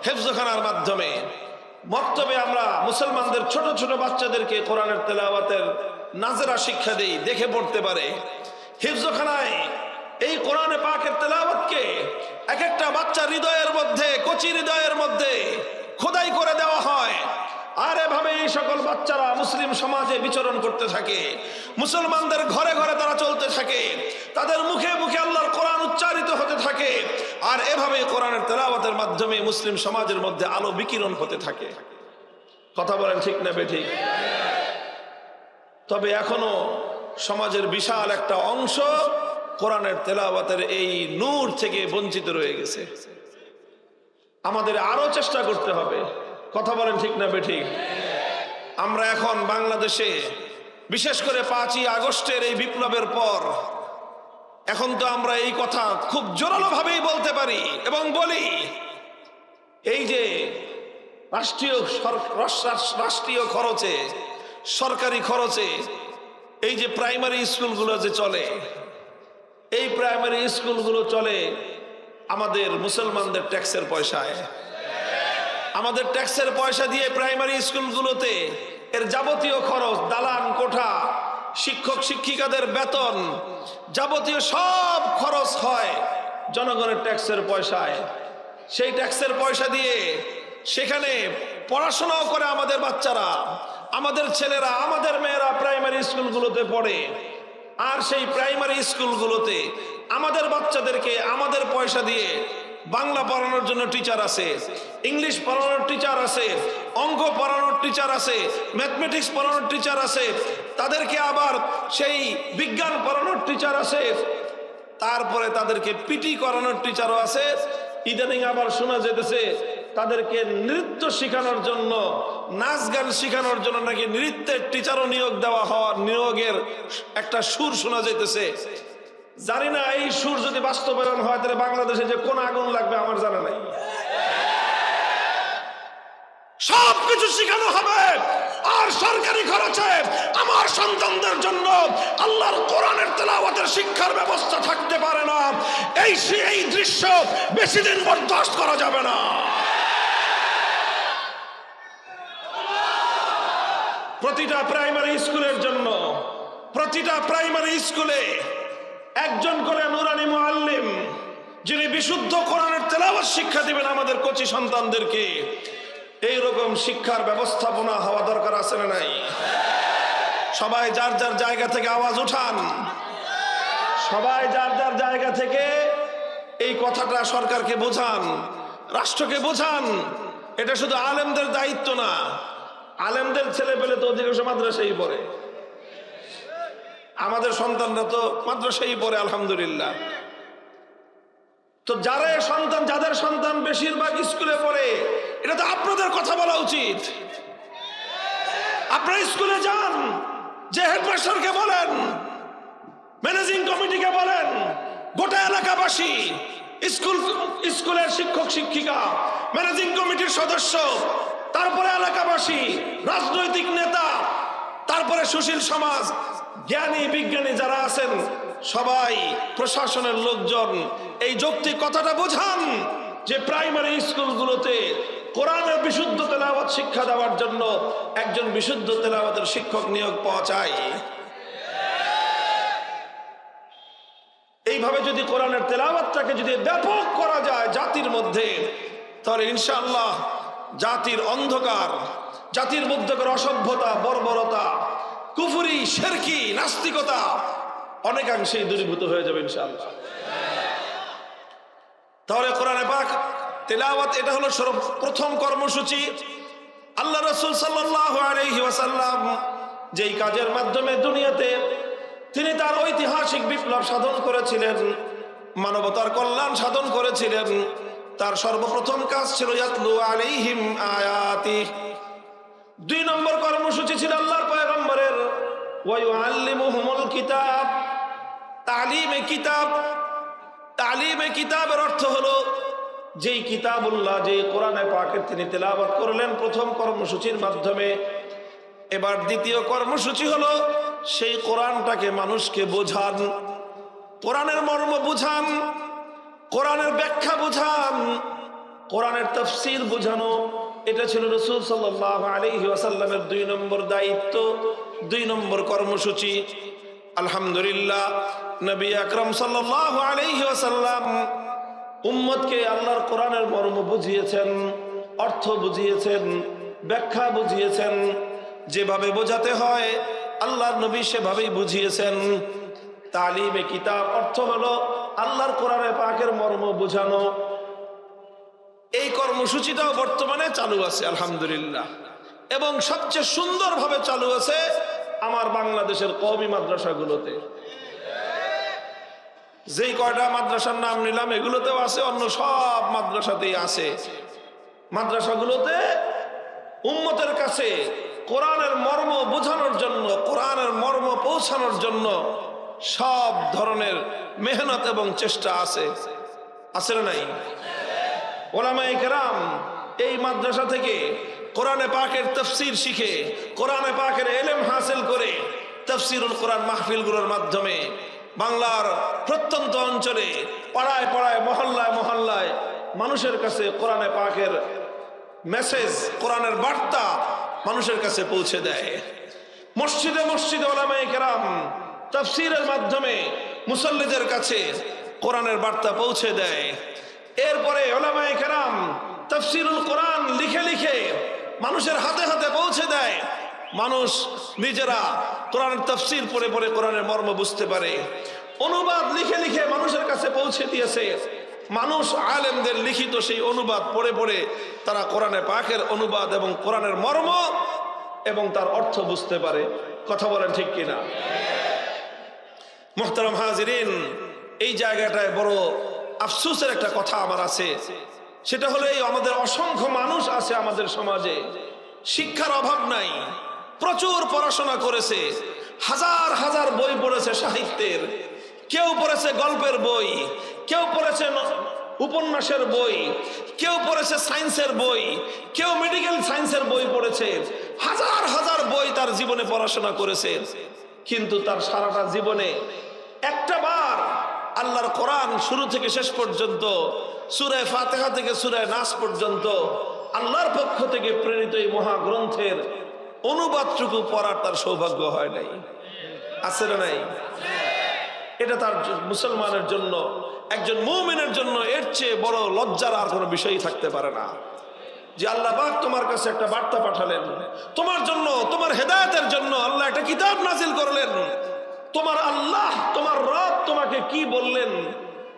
B: হেফজখানার মাধ্যমে। মক্তবে আমরা মুসলমানদের ছোট ছোট বাচ্চাদেরকে কোরআনের তেলাওয়াতের নাজেরা শিক্ষা দেই, দেখে পড়তে পারে। হিফজখানায় এই কোরআনে পাকের তেলাওয়াতকে এক একটা বাচ্চা হৃদয়ের মধ্যে, কচি হৃদয়ের মধ্যে খোদাই করে দেওয়া হয়। আর এভাবে এই সকল বাচ্চারা মুসলিম সমাজে বিচরণ করতে থাকে, মুসলমানদের ঘরে ঘরে তারা চলতে থাকে, তাদের মুখে মুখে আল্লাহর কোরআন উচ্চারিত হতে থাকে। আর এভাবে কোরআনের তেলাওয়াতের মাধ্যমে মুসলিম সমাজের মধ্যে আলো বিকিরণ হতে থাকে। কথা বলেন ঠিক না বেঠিক? তবে এখনো সমাজের বিশাল একটা অংশ কোরআনের তেলাওয়াতের এই নূর থেকে বঞ্চিত রয়ে গেছে। আমাদের আরো চেষ্টা করতে হবে। কথা বলেন ঠিক না বেঠিক? আমরা এখন বাংলাদেশে বিশেষ করে 5ই আগস্টের এই বিপ্লবের পর এখন তো আমরা এই কথা খুব জোরালো ভাবেই বলতে পারি এবং বলি, এই যে রাষ্ট্রীয় খরচে, সরকারি খরচে এই যে প্রাইমারি স্কুলগুলো যে চলে, এই প্রাইমারি স্কুলগুলো চলে আমাদের মুসলমানদের ট্যাক্সের পয়সায়। আমাদের ট্যাক্সের পয়সা দিয়ে প্রাইমারি স্কুলগুলোতে এর যাবতীয় খরচ, দালান কোঠা, শিক্ষক শিক্ষিকাদের বেতন, যাবতীয় সব খরচ হয় জনগণের ট্যাক্সের পয়সায়। সেই ট্যাক্সের পয়সা দিয়ে সেখানে পড়াশোনাও করে আমাদের বাচ্চারা, আমাদের ছেলেরা, আমাদের মেয়েরা প্রাইমারি স্কুলগুলোতে পড়ে। আর সেই প্রাইমারি স্কুলগুলোতে আমাদের বাচ্চাদেরকে আমাদের পয়সা দিয়ে বাংলা পড়ানোর জন্য টিচার আছে, ইংলিশ পড়ানোর টিচার আছে, অঙ্ক পড়ানোর টিচার আছে, ম্যাথমেটিক্স পড়ানোর টিচার আছে, তাদেরকে আবার সেই বিজ্ঞান পড়ানোর টিচার আছে, তারপরে তাদেরকে পিটি করানোর টিচারও আছে। ইদানিং আবার শোনা যেতেছে তাদেরকে নৃত্য শেখানোর জন্য, নাচ গান শেখানোর জন্য নাকি নৃত্যের টিচারও নিয়োগের একটা সুর শোনা যেতেছে। জানি না এই সুর যদি বাস্তবায়ন হয় তাহলে বাংলাদেশে যে কোন আগুন লাগবে আমার জানা নাই। সবকিছু শেখানো হবে আর সরকারি খরচে আমার সন্তানদের জন্য আল্লাহর কোরআনের তেলাওয়াতের শিক্ষার ব্যবস্থা থাকতে পারে না। এই দৃশ্য বেশি দিন বরদাস্ত করা যাবে না। প্রতিটা প্রাইমারি স্কুলের জন্য, প্রতিটা প্রাইমারি স্কুলে একজন করে নুরানি মুআল্লিম, যিনি বিশুদ্ধ কোরআনের তেলাওয়াত শিক্ষা দিবেন আমাদের কচি সন্তানদেরকে। এইরকম শিক্ষার ব্যবস্থাপনা হওয়া দরকার আছে না নাই? সবাই যার যার জায়গা থেকে আওয়াজ উঠান, সবাই যার যার জায়গা থেকে এই কথাটা সরকারকে বোঝান, রাষ্ট্রকে বোঝান। এটা শুধু আলেমদের দায়িত্ব না। আলেমদের ছেলে পেলে তো অধিকাংশ মাদ্রাসায় পড়ে, আমাদের সন্তানরা তো মাদ্রাসায় পড়ে আলহামদুলিল্লাহ। তো যাদের সন্তান বেশিরভাগ স্কুলে পড়ে, এটা তো আপনাদের কথা বলা উচিত। আপনারা স্কুলে যান, যে হেডমাস্টারকে বলেন, ম্যানেজিং কমিটিকে বলেন, গোটা এলাকাবাসী, স্কুলের শিক্ষক শিক্ষিকা, ম্যানেজিং কমিটির সদস্য, তারপরে এলাকাবাসী, রাজনৈতিক নেতা, তারপরে সুশীল সমাজ, জ্ঞানী বিজ্ঞানী যারা আছেন সবাই, প্রশাসনের লোকজন এই যৌক্তিক কথাটা বোঝান যে প্রাইমারি স্কুলগুলোতে কোরআনের বিশুদ্ধ তেলাওয়াত শিক্ষা দেওয়ার জন্য একজন বিশুদ্ধ তেলাওয়াতের শিক্ষক নিয়োগ পাওয়া চাই। এইভাবে যদি কোরআনের তেলাওয়াতটাকে যদি ব্যাপক করা যায় জাতির মধ্যে, তাহলে ইনশাআল্লাহ জাতির অন্ধকার, জাতির মধ্যকার অসভ্যতা, বর্বরতা, কুফরি, শিরকি, নাস্তিকতা অনেকাংশেই দূরীভূত হয়ে যাবে ইনশাআল্লাহ। তাহলে কোরআনে পাক তেলাওয়াত এটা হলো প্রথম কর্মসূচি। আল্লাহ রাসূল সাল্লাল্লাহু আলাইহি ওয়াসাল্লাম যেই কাজের মাধ্যমে দুনিয়াতে তিনি তার ঐতিহাসিক বিপ্লব সাধন করেছিলেন, মানবতার কল্যাণ সাধন করেছিলেন, তার সর্বপ্রথম কাজ ছিল ইয়াতলু আলাইহিম আয়াতি। 2 নম্বর কর্মসূচি ছিল আল্লাহর পয়গম্বরের ওয়া ইউআল্লিমুহুমুল কিতাব, তালিমে কিতাব। তালিমে কিতাবের অর্থ হলো যেই কিতাবুল্লাহ, যে কোরআনে পাকের তিনি তেলাওয়াত করলেন প্রথম কর্মসূচির মাধ্যমে, এবার দ্বিতীয় কর্মসূচি হলো সেই কোরআনটাকে মানুষকে বোঝান, কোরআনের মর্ম বুঝান, কোরআনের ব্যাখ্যা বুঝান, কোরআনের তাফসীর বোঝানো। এটা ছিল রাসূল সাল্লাল্লাহু আলাইহি ওয়াসাল্লামের 2 নম্বর দায়িত্ব, 2 নম্বর কর্মসূচি। আলহামদুলিল্লাহ, নবী আকরাম সাল্লাল্লাহু আলাইহি ওয়াসাল্লাম উম্মতকে আল্লাহর কোরআনের মর্ম বুঝিয়েছেন, অর্থ বুঝিয়েছেন, ব্যাখ্যা বুঝিয়েছেন। যেভাবে বোঝাতে হয় আল্লাহর নবী সেভাবেই বুঝিয়েছেন। তালিমে কিতাব অর্থ হলো আল্লাহর কোরআনে পাকের মর্ম বোঝানো। এই কর্মসূচিটাও বর্তমানে চালু আছে আলহামদুলিল্লাহ, এবং সবচেয়ে সুন্দরভাবে চালু আছে আমার বাংলাদেশের কওমি মাদ্রাসাগুলোতে। যেই কয়টা মাদ্রাসার নাম নিলাম এগুলোতেও আছে, অন্য সব মাদ্রাসাতেই আছে। মাদ্রাসাগুলোতে উম্মতের কাছে কোরআনের মর্ম বোঝানোর জন্য, কোরআনের মর্ম পৌঁছানোর জন্য সব ধরনের মেহনত এবং চেষ্টা আছে, আছে না নাই? ওলামায়ে কেরাম এই মাদ্রাসা থেকে কোরআনে পাকের তাফসীর শিখে, কোরআনে পাকের ইলম হাসিল করে তাফসীরুল কোরআন মাহফিলগুলোর মাধ্যমে বাংলার প্রত্যন্ত অঞ্চলে, পাড়ায় পাড়ায়, মহল্লায় মহল্লায় মানুষের কাছে কোরআনে পাকের মেসেজ, কোরআনের বার্তা মানুষের কাছে পৌঁছে দেয়। মসজিদে মসজিদে ওলামায়ে কেরাম তাফসীরের মাধ্যমে মুসল্লিদের কাছে কোরআনের বার্তা পৌঁছে দেয়। এরপরে ওলামায়ে কেরাম তাফসীরুল কোরআন লিখে লিখে মানুষের হাতে হাতে পৌঁছে দেয়। মানুষ নিজেরা কোরআনের তাফসীর পড়ে পড়ে কোরআনের মর্ম বুঝতে পারে। অনুবাদ লিখে লিখে মানুষের কাছে পৌঁছে দিয়েছে। মানুষ আলেমদের লিখিত সেই অনুবাদ পড়ে পড়ে তারা কোরআনে পাকের অনুবাদ এবং কোরআনের মর্ম এবং তার অর্থ বুঝতে পারে। কথা বলেন ঠিক কিনা? মুহতারাম হাজিরিন, এই জায়গাটায় বড় আফসোসের একটা কথা আমার আছে। সেটা হলো এই আমাদের অসংখ্য মানুষ আছে আমাদের সমাজে, শিক্ষার অভাব নাই, প্রচুর পড়াশোনা করেছে, হাজার হাজার বই পড়েছে সাহিত্যের, কেউ পড়েছে গল্পের বই, কেউ পড়েছে উপন্যাসের বই, কেউ পড়েছে সায়েন্সের বই, কেউ মেডিকেল সায়েন্সের বই পড়েছে, হাজার হাজার বই তার জীবনে পড়াশোনা করেছে। কিন্তু তার সারাটা জীবনে একটা বার আল্লাহর কোরআন শুরু থেকে শেষ পর্যন্ত, সূরা ফাতিহা থেকে সূরা নাস পর্যন্ত আল্লাহর পক্ষ থেকে প্রেরিত এই মহাগ্রন্থের অনুবাদটুকু পড়ার তার সৌভাগ্য হয় নাই। আছে না নাই? এটা তার মুসলমানের জন্য, একজন মুমিনের জন্য এর চেয়ে বড় লজ্জার আর কোনো বিষয়ই থাকতে পারে না। যে আল্লাহ পাক তোমার কাছে একটা বার্তা পাঠালেন, তোমার জন্য, তোমার হেদায়েতের জন্য আল্লাহ একটা কিতাব নাজিল করলেন। তোমার আল্লাহ, তোমার রব তোমাকে কি বললেন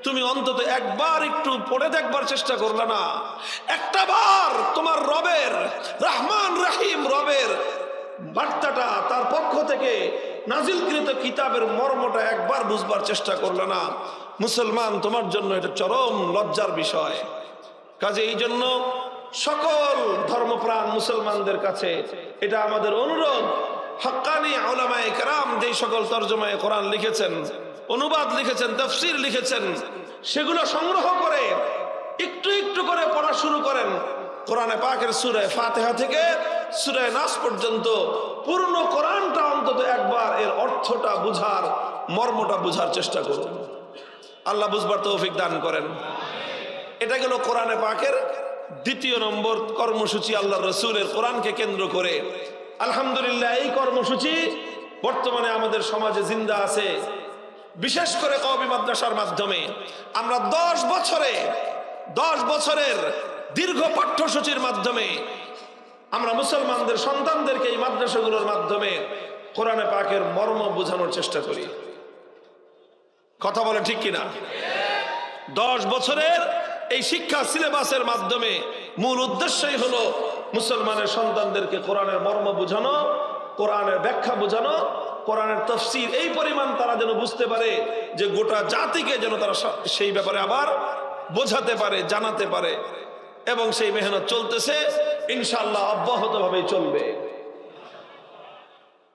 B: তুমি অন্তত একবার একটু পড়ে দেখবার চেষ্টা করলে না? একটা বার তোমার রবের, রহমান রহিম রবের বার্তাটা, তার পক্ষ থেকে নাজিলকৃত কিতাবের মর্মটা একবার বুঝবার চেষ্টা করলে না? মুসলমান, তোমার জন্য এটা চরম লজ্জার বিষয়। কাজে এই জন্য সকল ধর্মপ্রাণ মুসলমানদের কাছে এটা আমাদের অনুরোধ, হক্কানি উলামায়ে কেরাম যে সকল তরজমায়ে কোরআন লিখেছেন, অনুবাদ লিখেছেন, তাফসীর লিখেছেন, সেগুলো সংগ্রহ করে একটু একটু করে পড়া শুরু করেন। কোরআনে পাকের সূরা ফাতিহা থেকে সূরা নাস পর্যন্ত পূর্ণ কোরআনটা অন্তত একবার এর অর্থটা বুঝার, মর্মটা বুঝার চেষ্টা করুন। আল্লাহ বুঝবার তৌফিক দান করেন। এটা গেল কোরআনে পাকের দ্বিতীয় নম্বর কর্মসূচি, আল্লাহর রাসূলের কোরআনকে কেন্দ্র করে। আলহামদুলিল্লাহ, এই কর্মসূচি বর্তমানে আমাদের সমাজে জিন্দা আছে। বিশেষ করে কওমি মাদ্রাসার মাধ্যমে আমরা 10 বছরের দীর্ঘ পাঠ্যসূচির মাধ্যমে আমরা মুসলমানদের সন্তানদেরকে এই মাদ্রাসাগুলোর মাধ্যমে কোরআনে পাকের মর্ম বোঝানোর চেষ্টা করি। কথা বলে ঠিক কিনা? 10 বছরের এই শিক্ষা সিলেবাসের মাধ্যমে মূল উদ্দেশ্যই হলো মুসলমানের সন্তানদেরকে কোরআনের মর্ম বোঝানো, কোরআনের ব্যাখ্যা বোঝানো, কোরআনের তাফসীর এই পরিমাণ তারা যেন বুঝতে পারে যে গোটা জাতিকে যেন তারা সেই ব্যাপারে আবার বোঝাতে পারে, জানাতে পারে। এবং সেই মেহনত চলতেছে, ইনশাআল্লাহ অব্যাহতভাবেই চলবে।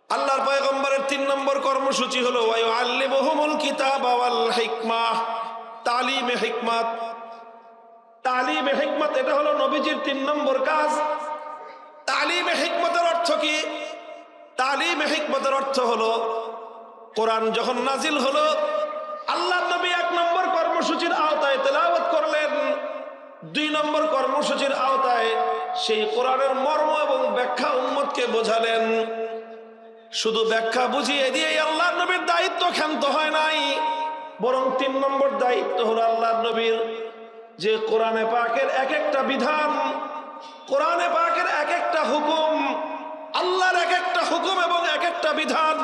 B: আল্লাহর পয়গম্বরের 3 নম্বর কর্মসূচি হলো ওয়ায়ুআল্লিমুহুমুল কিতাবা ওয়াল হিকমাহ, তালিমে হিকমত। তালিমে হিকমত এটা হলো নবীজির 3 নম্বর কাজ। তালিমে হিকমতের অর্থ কি? তালিমে হিকমতের অর্থ হলো কোরআন যখন নাজিল হলো, আল্লাহর নবী 1 নম্বর কর্মসূচির আওতায় তেলাওয়াত করলেন, 2 নম্বর কর্মসূচির আওতায় সেই কোরআনের মর্ম এবং ব্যাখ্যা উম্মতকে বোঝালেন। শুধু ব্যাখ্যা বুঝিয়ে দিয়েই আল্লাহর নবীর দায়িত্ব ক্ষান্ত হয় নাই, বরং 3 নম্বর দায়িত্ব হলো আল্লাহর নবীর যে কোরআনে পাকের এক একটা বিধান, কোরআনে পাকের এক একটা হুকুম, আল্লাহর এক একটা হুকুম এবং এক একটা বিধান,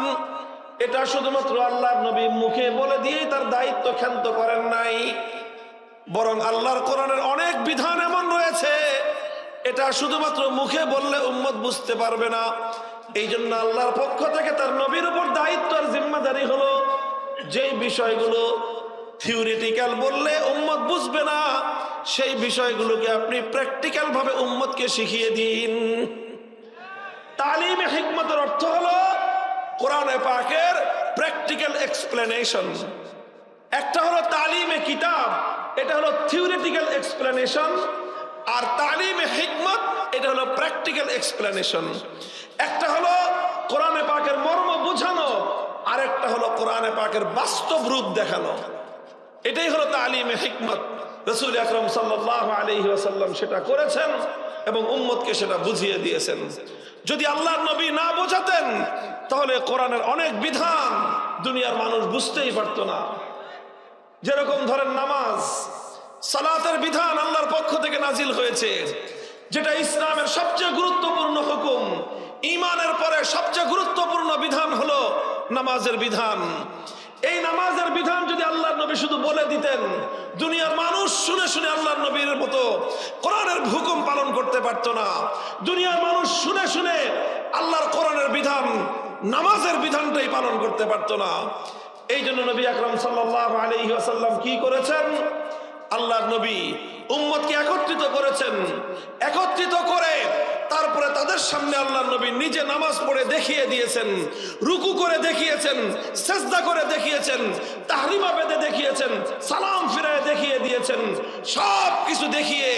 B: এটা শুধুমাত্র আল্লাহর নবী মুখে বলে দিয়েই তার দায়িত্ব ক্ষান্ত করেন নাই, বরং আল্লাহর কোরআনের অনেক বিধান এমন রয়েছে এটা শুধুমাত্র মুখে বললে উম্মত বুঝতে পারবে না। এই জন্য আল্লাহর পক্ষ থেকে তার নবীর উপর দায়িত্ব আর জিম্মাদারি হলো যেই বিষয়গুলো থিওরিটিক্যাল বললে উম্মত বুঝবে না, সেই বিষয়গুলোকে আপনি প্র্যাকটিক্যাল ভাবে উম্মতকে শিখিয়ে দিন। তালিমে হিকমতের অর্থ হলো কোরআনে পাকের প্র্যাকটিক্যাল এক্সপ্লেনেশন। একটা হলো তালিমে কিতাব, এটা হলো থিওরিটিক্যাল এক্সপ্লেনেশন, আর তালিমে হিকমত এটা হলো প্র্যাকটিক্যাল এক্সপ্লেনেশন। একটা হলো কোরআনে পাকের মর্ম বোঝানো, আর একটা হলো কোরআনে পাকের বাস্তব রূপ দেখানো। এটাই হলো তালিমে হিকমত। রাসূল আকরাম সাল্লাল্লাহু আলাইহি ওয়াসাল্লাম সেটা করেছেন এবং উম্মতকে সেটা বুঝিয়ে দিয়েছেন। যদি আল্লাহর নবী না বোঝাতেন তাহলে কোরআনের অনেক বিধান দুনিয়ার মানুষ বুঝতেই পারতো না। যেরকম ধরেন নামাজ, সালাতের বিধান আল্লাহর পক্ষ থেকে নাজিল হয়েছে, যেটা ইসলামের সবচেয়ে গুরুত্বপূর্ণ হুকুম। ঈমানের পরে সবচেয়ে গুরুত্বপূর্ণ বিধান হলো নামাজের বিধান। এই নামাজের বিধান যদি আল্লাহর নবী শুধু বলে দিতেন, দুনিয়ার মানুষ শুনে শুনে আল্লাহর নবীর মতো কোরআনের হুকুম পালন করতে পারতো না। দুনিয়ার মানুষ শুনে শুনে আল্লাহর কোরআনের বিধান, নামাজের বিধানটাই পালন করতে পারতো না। এই জন্য নবী আকরাম সাল্লাল্লাহু আলাইহি ওয়াসাল্লাম কি করেছেন? আল্লাহর নবী উম্মতকে একত্রিত করেছেন। একত্রিত করে তারপরে তাদের সামনে আল্লাহর নবী নিজে নামাজ পড়ে দেখিয়ে দিয়েছেন, রুকু করে দেখিয়েছেন, সেজদা করে দেখিয়েছেন, তাহরিমা বেঁধে দেখিয়েছেন, সালাম ফিরায় দেখিয়ে দিয়েছেন। সব কিছু দেখিয়ে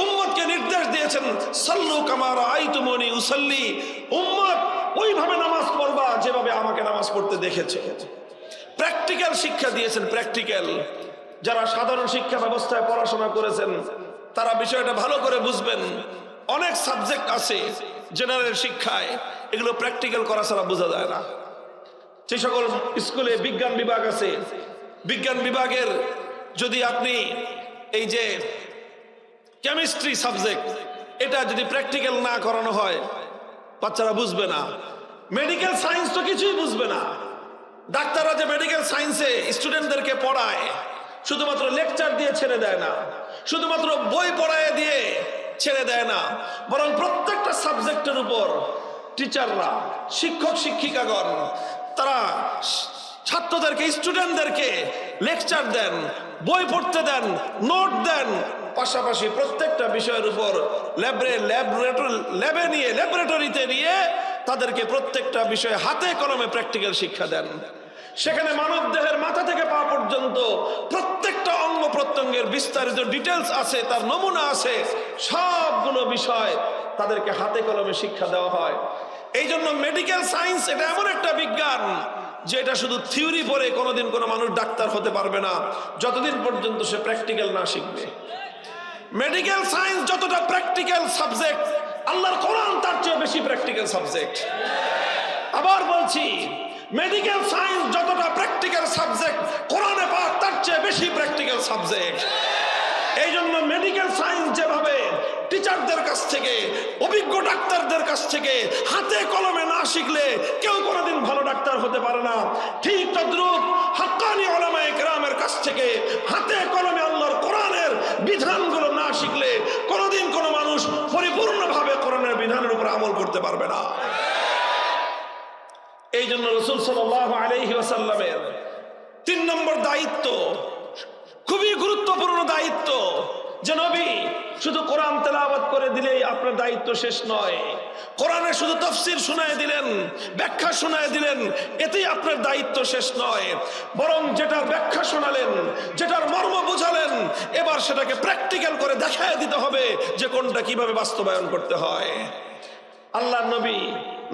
B: উম্মতকে নির্দেশ দিয়েছেন, সাল্লু কামা রাআইতুমুনি উসাল্লি, উম্মত ওইভাবে নামাজ পড়বা যেভাবে আমাকে নামাজ পড়তে দেখেছে। প্র্যাকটিক্যাল শিক্ষা দিয়েছেন। প্র্যাকটিক্যাল, যারা সাধারণ শিক্ষা ব্যবস্থায় পড়াশোনা করেছেন তারা বিষয়টা ভালো করে বুঝবেন। অনেক সাবজেক্ট আছে জেনারেল শিক্ষায়, এগুলো প্র্যাকটিক্যাল করা ছাড়া বোঝা যায় না। যে সকল স্কুলে বিজ্ঞান বিভাগ আছে, বিজ্ঞান বিভাগের যদি আপনি এই যে কেমিস্ট্রি সাবজেক্ট, এটা যদি প্র্যাকটিক্যাল না করানো হয় বাচ্চারা বুঝবে না। মেডিকেল সায়েন্স তো কিছুই বুঝবে না। ডাক্তাররা যে মেডিকেল সায়েন্সে স্টুডেন্টদেরকে পড়ায় শুধুমাত্র লেকচার দিয়ে ছেড়ে দেয় না, শুধুমাত্র বই পড়ায় দিয়ে ছেড়ে দেয় না, বরং প্রত্যেকটা সাবজেক্টের উপর টিচাররা, শিক্ষক শিক্ষিকাগণ তারা ছাত্রদেরকে, স্টুডেন্টদেরকে লেকচার দেন, বই পড়তে দেন, নোট দেন, পাশাপাশি প্রত্যেকটা বিষয়ের উপর ল্যাবরেটরিতে নিয়ে তাদেরকে প্রত্যেকটা বিষয়ে হাতে কলমে প্র্যাকটিক্যাল শিক্ষা দেন। সেখানে মানব দেহের মাথা থেকে পা পর্যন্ত প্রত্যেকটা অঙ্গ প্রত্যঙ্গের বিস্তারিত ডিটেলস আছে, তার নমুনা আছে, সবগুলো বিষয় তাদেরকে হাতে কলমে শিক্ষা দেওয়া হয়। এই জন্য মেডিকেল সায়েন্স এটা এমন একটা বিজ্ঞান যে এটা শুধু থিওরি পড়ে কোনোদিন কোনো মানুষ ডাক্তার হতে পারবে না যতদিন পর্যন্ত সে প্র্যাকটিক্যাল না শিখবে। মেডিকেল সায়েন্স যতটা প্র্যাকটিক্যাল সাবজেক্ট, আল্লাহর কোরআন তার চেয়ে বেশি প্র্যাকটিক্যাল সাবজেক্ট। আবার বলছি, মেডিকেল সায়েন্স যতটা প্র্যাকটিক্যাল সাবজেক্ট, কোরআনে পাক তার চেয়ে বেশি প্র্যাকটিক্যাল সাবজেক্ট। এই জন্য মেডিকেল সায়েন্স যেভাবে টিচারদের কাছ থেকে, অভিজ্ঞ ডাক্তারদের কাছ থেকে হাতে কলমে না শিখলে কেউ কোনোদিন ভালো ডাক্তার হতে পারে না, ঠিক তদ্রূপ হাক্কানি উলামায়ে কেরামের কাছ থেকে হাতে কলমে আল্লাহর কোরআনের বিধানগুলো না শিখলে কোনোদিন কোনো মানুষ পরিপূর্ণভাবে কোরআনের বিধানের উপর আমল করতে পারবে না। এই জন্য রাসূল সাল্লাল্লাহু আলাইহি ওয়াসাল্লামের 3 নম্বর দায়িত্ব, খুবই গুরুত্বপূর্ণ দায়িত্ব, যে নবী শুধু কোরআন তেলাওয়াত করে দিলেই আপনার দায়িত্ব শেষ নয়, কোরআনে শুধু তাফসীর শোনায় দিলেন, ব্যাখ্যা শোনায় দিলেন, এতেই আপনার দায়িত্ব শেষ নয়, বরং যেটার ব্যাখ্যা শোনালেন, যেটার মর্ম বুঝালেন, এবার সেটাকে প্র্যাকটিক্যাল করে দেখায় দিতে হবে যে কোনটা কিভাবে বাস্তবায়ন করতে হয়। আল্লাহর নবী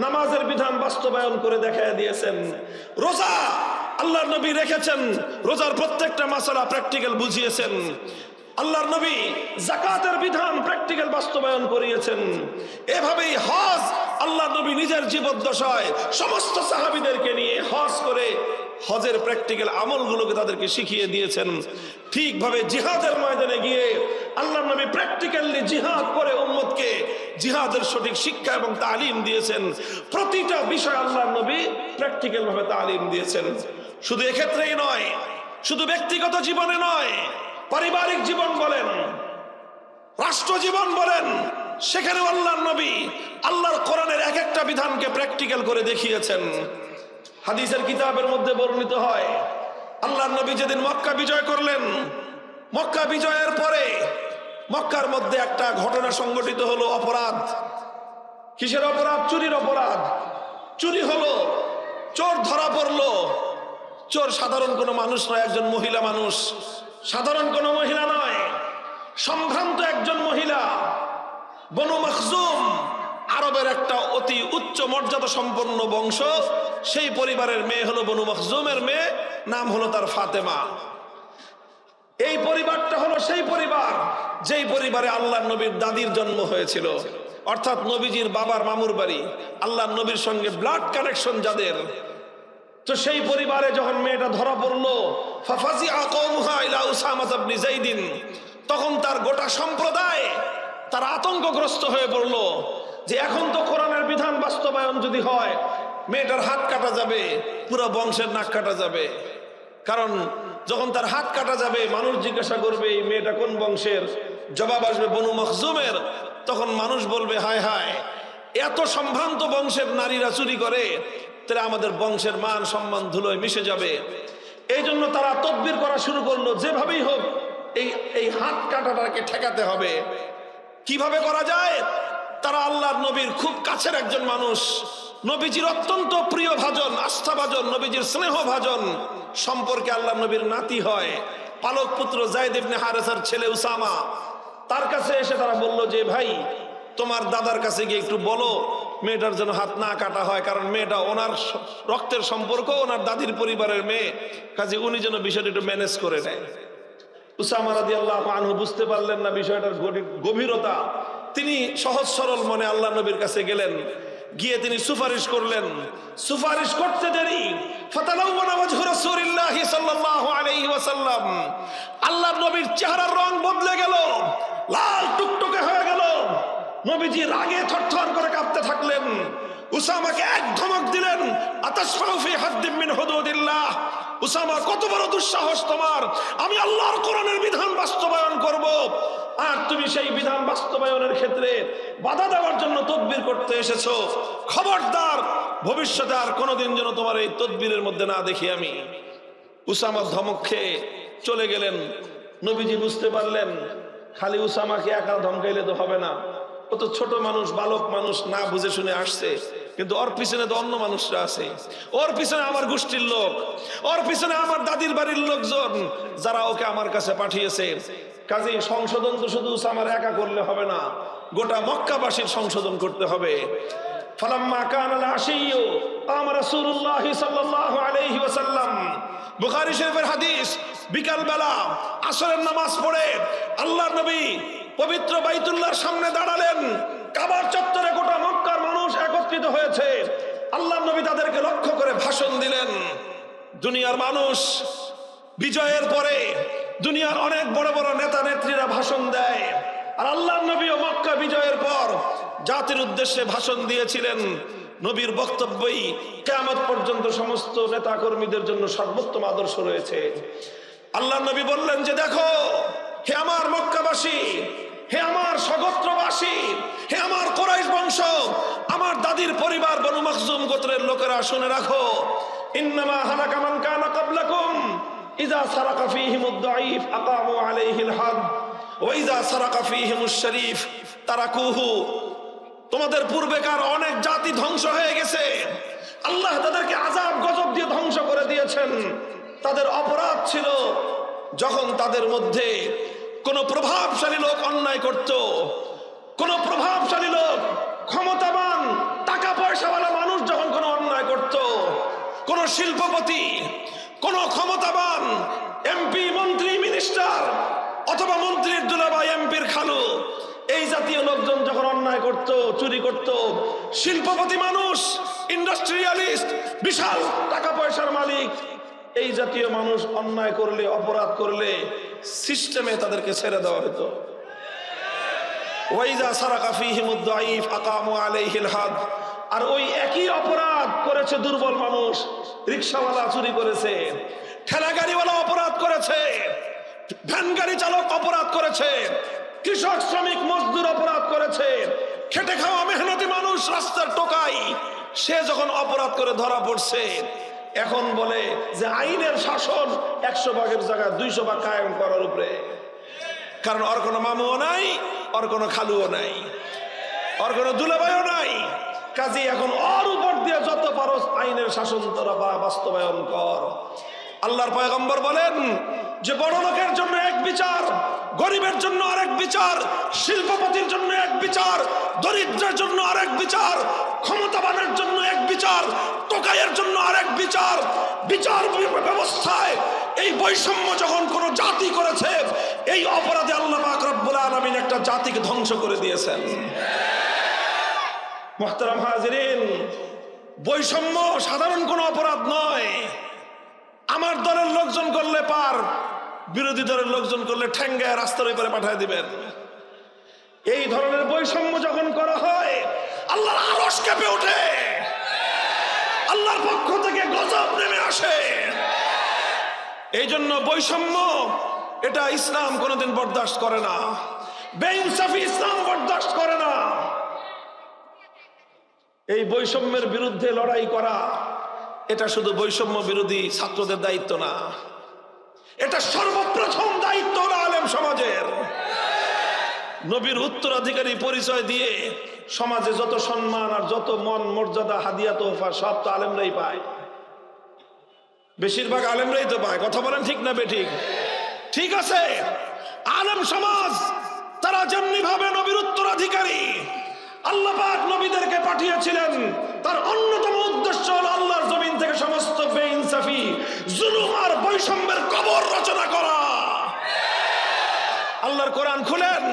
B: নামাজের বিধান বাস্তবায়ন করে দেখায় দিয়েছেন। রোজা আল্লাহর নবী রেখেছেন, রোজার প্রত্যেকটা মাসালা প্র্যাকটিক্যাল বুঝিয়েছেন। আল্লাহর নবী যাকাতের বিধান প্র্যাকটিক্যাল বাস্তবায়ন করিয়েছেন। এভাবেই হজ আল্লাহর নবী নিজের জীবদ্দশায় সমস্ত সাহাবীদেরকে নিয়ে হজ করে হজের প্র্যাকটিক্যাল আমলগুলোকে তাদেরকে শিখিয়ে দিয়েছেন। ঠিকভাবে জিহাদের ময়দানে গিয়ে আল্লাহর নবী প্র্যাকটিক্যালি জিহাদ করে উম্মতকে জিহাদের সঠিক শিক্ষা এবং তালিম দিয়েছেন। প্রতিটা বিষয় আল্লাহর নবী প্র্যাকটিক্যাল ভাবে তালিম দিয়েছেন। শুধু এক্ষেত্রেই নয়, শুধু ব্যক্তিগত জীবনে নয়, পারিবারিক জীবন বলেন, রাষ্ট্র জীবন বলেন, সেখানে আল্লাহর নবী আল্লাহর কোরআনের এক একটা বিধানকে প্র্যাকটিক্যাল করে দেখিয়েছেন। হাদিসের কিতাবের মধ্যে বর্ণিত হয়, আল্লাহর নবী যেদিন মক্কা বিজয় করলেন, মক্কা বিজয়ের পরে মক্কার মধ্যে একটা ঘটনা সংঘটিত হলো, অপরাধ। কিসের অপরাধ? চুরির অপরাধ। চুরি হলো, চোর ধরা পড়লো। চোর সাধারণ কোনো মানুষ নয়, একজন মহিলা মানুষ, সাধারণ কোনো মহিলা নয়, সম্ভ্রান্ত একজন মহিলা। বনু মখজুম আরবের একটা অতি উচ্চ মর্যাদা সম্পন্ন বংশ, সেই পরিবারের মেয়ে হলো বনু মখজুমের মেয়ে, নাম হলো তার ফাতেমা। এই পরিবারটা হলো সেই পরিবার যেই পরিবারে আল্লাহর নবীর দাদির জন্ম হয়েছিল, অর্থাৎ নবীজির বাবার মামুর বাড়ি, আল্লাহর নবীর সঙ্গে ব্লাড কানেকশন যাদের। তো সেই পরিবারে যখন মেয়েটা ধরা পড়লো, ফাফাজিআ কওমুহা ইলা উসামা ইবনে যাইদিন, তখন তার গোটা সম্প্রদায় তারা আতঙ্কগ্রস্ত হয়ে পড়লো যে এখন তো কোরআনের বিধান বাস্তবায়ন যদি হয়, মেয়েটার হাত কাটা যাবে, পুরো বংশের নাক কাটা যাবে। কারণ যখন তার হাত কাটা যাবে, মানুষ জিজ্ঞাসা করবে এই মেয়েটা কোন বংশের, জবাব আসবে বনু মখজুমের। তখন মানুষ বলবে হায় হায়, এত সম্ভ্রান্ত বংশের নারীরা চুরি করে, তাহলে আমাদের বংশের মান সম্মান ধুলোয় মিশে যাবে। এই জন্য তারা তদবির করা শুরু করলো, যেভাবেই হোক এই হাত কাটাটাকে ঠেকাতে হবে। কিভাবে করা যায়? তারা আল্লাহর নবীর খুব কাছের একজন মানুষ, নবীজির অত্যন্ত প্রিয় ভাজন, আস্থাভাজন, নবীজির স্নেহ ভাজন সম্পর্কে আল্লাহর নবীর নাতি হয়, পালক পুত্র যায়েদ ইবনে হারেসার ছেলে উসামা। তার কাছে এসে তারা বলল যে ভাই, তোমার দাদার কাছে গিয়ে একটু বলো মেয়েটার যেন হাত না কাটা হয়, কারণ মেয়েটা ওনার রক্তের সম্পর্ক, ওনার দাদির পরিবারের মেয়ে, কাজে উনি যেন বিষয়টা একটু ম্যানেজ করে নেয়। উসামা রাদিয়াল্লাহু আনহু বুঝতে পারলেন না বিষয়টার গভীরতা। তিনি সহজ সরল মনে আল্লাহ নবীর কাছে গেলেন, গিয়ে তিনি সুপারিশ করলেন। সুপারিশ করতে দেরি, ফাতালাওয়ানা ওয়াজহু রাসূলিল্লাহি সাল্লাল্লাহু আলাইহি ওয়াসাল্লাম, আল্লাহর নবীর চেহারার রং বদলে গেল, লাল টুকটুকে হয়ে গেল। নবীজি রাগে থরথর করে কাঁপতে থাকলেন। উসামাকে এক ধমক দিলেন, আতাশফাউ ফি হাদ্দিম মিন হুদুদিল্লাহ, উসামা কত বড় দুঃসাহস তোমার, আমি আল্লাহর কোরআনের বিধান বাস্তবায়ন করব, আর তুমি সেই বিধান বাস্তবায়নের ক্ষেত্রে বাধা দেওয়ার জন্য তদবির করতে এসেছো। খবরদার, ভবিষ্যতে আর কোনোদিন যেন তোমার এই তদবিরের মধ্যে না দেখি আমি। উসামা ধমক খেয়ে চলে গেলেন। নবীজি বুঝতে পারলেন খালি উসামাকে একা ধমকাইলে তো হবে না, ও তো ছোট মানুষ, বালক মানুষ, না বুঝে শুনে আসছে, কিন্তু ওর পিছনে তো অন্য মানুষরা আছে, ওর পিছনে আমার গোষ্ঠীর লোক, ওর পিছনে আমার দাদির বাড়ির লোকজন, যারা ওকে আমার কাছে পাঠিয়েছে। কাজেই সংশোধন তো শুধু আমার একা করলে হবে না, গোটা মক্কাবাসীর সংশোধন করতে হবে। ফালাম্মা কানাল আশিয়্যু কামা রাসূলুল্লাহ সাল্লাল্লাহু আলাইহি ওয়াসাল্লাম, বুখারী শরীফের হাদিস, বিকাল বেলা আসরের নামাজ পড়ে আল্লাহর নবী পবিত্র বাইতুল্লাহর সামনে দাঁড়ালেন। কাবার চত্বরে গোটা মক্কার মানুষ একত্রিত হয়েছে। আল্লাহর নবী তাদেরকে লক্ষ্য করে ভাষণ দিলেন। দুনিয়ার মানুষ বিজয়ের পরে দুনিয়ার অনেক বড় বড় নেতা নেত্রীরা ভাষণ দেয়, আর আল্লাহর নবীও মক্কা বিজয়ের পর জাতির উদ্দেশ্যে ভাষণ দিয়েছিলেন। নবীর বক্তব্যই কিয়ামত পর্যন্ত সমস্ত নেতা কর্মীদের জন্য সর্বোত্তম আদর্শ রয়েছে। আল্লাহর নবী বললেন যে দেখো হে আমার মক্কাবাসী, হে আমার স্বগোত্রবাসী, হে আমার কুরাইশ বংশ, আমার দাদির পরিবার বনু মাখজুম গোত্রের লোকেরা শুনে রাখো, ইন্নামা হালাকা মান কানা ক্বাবলাকুম ইযা সারাকা ফীহিমুদ দাঈফ আকামু আলাইহিল হাদ ওয়া ইযা সারাকা ফীহিমুশ শরীফ তারাকুহু। তোমাদের পূর্বেকার অনেক জাতি ধ্বংস হয়ে গেছে, আল্লাহ তাদেরকে আযাব গজব দিয়ে ধ্বংস করে দিয়েছেন। তাদের অপরাধ ছিল যখন তাদের মধ্যে কোন প্রভাবশালী লোক অন্যায় করত, কোন প্রভাবশালী লোক, ক্ষমতাবান টাকা পয়সাওয়ালা মানুষ যখন কোন অন্যায় করত, কোন শিল্পপতি, কোন ক্ষমতাবান এমপি, মন্ত্রী, মিনিস্টার অথবা মন্ত্রীর দুলাভাই, এমপির খালু, এই জাতীয় লোকজন যখন অন্যায় করত, চুরি করত, শিল্পপতি মানুষ, ইন্ডাস্ট্রিয়ালিস্ট, বিশাল টাকা পয়সার মালিক, এই জাতীয় মানুষ অন্যায় করলে, অপরাধ করলে সিস্টেমে তাদেরকে ছেড়ে দেওয়া হতো। ওয়াইজা সারাকা ফীহিমুদ দাঈফ আকামু আলাইহিল হাদ। আর ওই একই অপরাধ করেছে দুর্বল মানুষ, রিকশাওয়ালা চুরি করেছে, ঠেলা গাড়িওয়ালা অপরাধ করেছে, ভ্যান গাড়ি চালক অপরাধ করেছে, কৃষক শ্রমিক মজদুর অপরাধ করেছে, খেটে খাওয়া মেহনতি মানুষ রাস্তার টোকাই, সে যখন অপরাধ করে ধরা পড়ছে, এখন বলে যে আইনের শাসন 100 ভাগের জায়গায় 200 ভাগ কায়েম করার উপরে। কারণ ওর কোনো মামুও নাই, ওর কোনো খালুও নাই, ওর কোনো দুলাভাইও নাই। কাজী এখন ওর উপর দিয়ে যত পারো আইনের শাসন তোরা বাস্তবায়ন কর। আল্লাহর পয়গম্বর বলেন যে বড় লোকের জন্য এক বিচার, গরিবের জন্য আরেক বিচার, শিল্পপতির জন্য এক বিচার, দরিদ্রের জন্য আরেক বিচার, ক্ষমতাবানের জন্য এক বিচার, টোকাইয়ের জন্য আরেক বিচার। বিচার ব্যবস্থায় এই বৈষম্য যখন কোন জাতি করেছে, এই অপরাধে আল্লাহ পাক রব্বুল আলামিন একটা জাতিকে ধ্বংস করে দিয়েছেন। মুহতারাম হাজিরিন, বৈষম্য সাধারণ কোনো অপরাধ নয়। আমার দলের লোকজন করলে পার, বিরোধী দলের লোকজন করলে ঠ্যাঙ্গায় রাস্তার উপরে পাঠিয়ে দিবেন। এই ধরনের বৈষম্য যখন করা হয়, আল্লাহর আরশ কেঁপে ওঠে, আল্লাহর পক্ষ থেকে গজব নেমে আসে। এই জন্য বৈষম্য এটা ইসলাম কোনোদিন বরদাস্ত করে না, বেইনসাফি ইসলাম বরদাস্ত করে না। এই বৈষম্যের বিরুদ্ধে লড়াই করা এটা শুধু বৈষম্য বিরোধী ছাত্রদের দায়িত্ব না, এটা সর্বপ্রথম দায়িত্ব হলো আলেম সমাজের। নবীর উত্তরাধিকারী পরিচয় দিয়ে সমাজে যত সম্মান আর যত মন মর্যাদা, হাদিয়া, তোহফা সব তো আলেমরাই পায়, বেশিরভাগ আলেমরাই তো পায়। কথা বলেন ঠিক না বেঠিক? ঠিক আছে, আলেম সমাজ তারা যেমনি ভাবে নবীর উত্তরাধিকারী, আল্লাহ পাক নবীদেরকে পাঠিয়েছিলেন, তার অন্যতম উদ্দেশ্য হলো আল্লাহর জমিন থেকে সমস্ত বেইনসাফি, জুলুম আর বৈষম্যের কবর রচনা করা। আল্লাহর কোরআন খুলেন,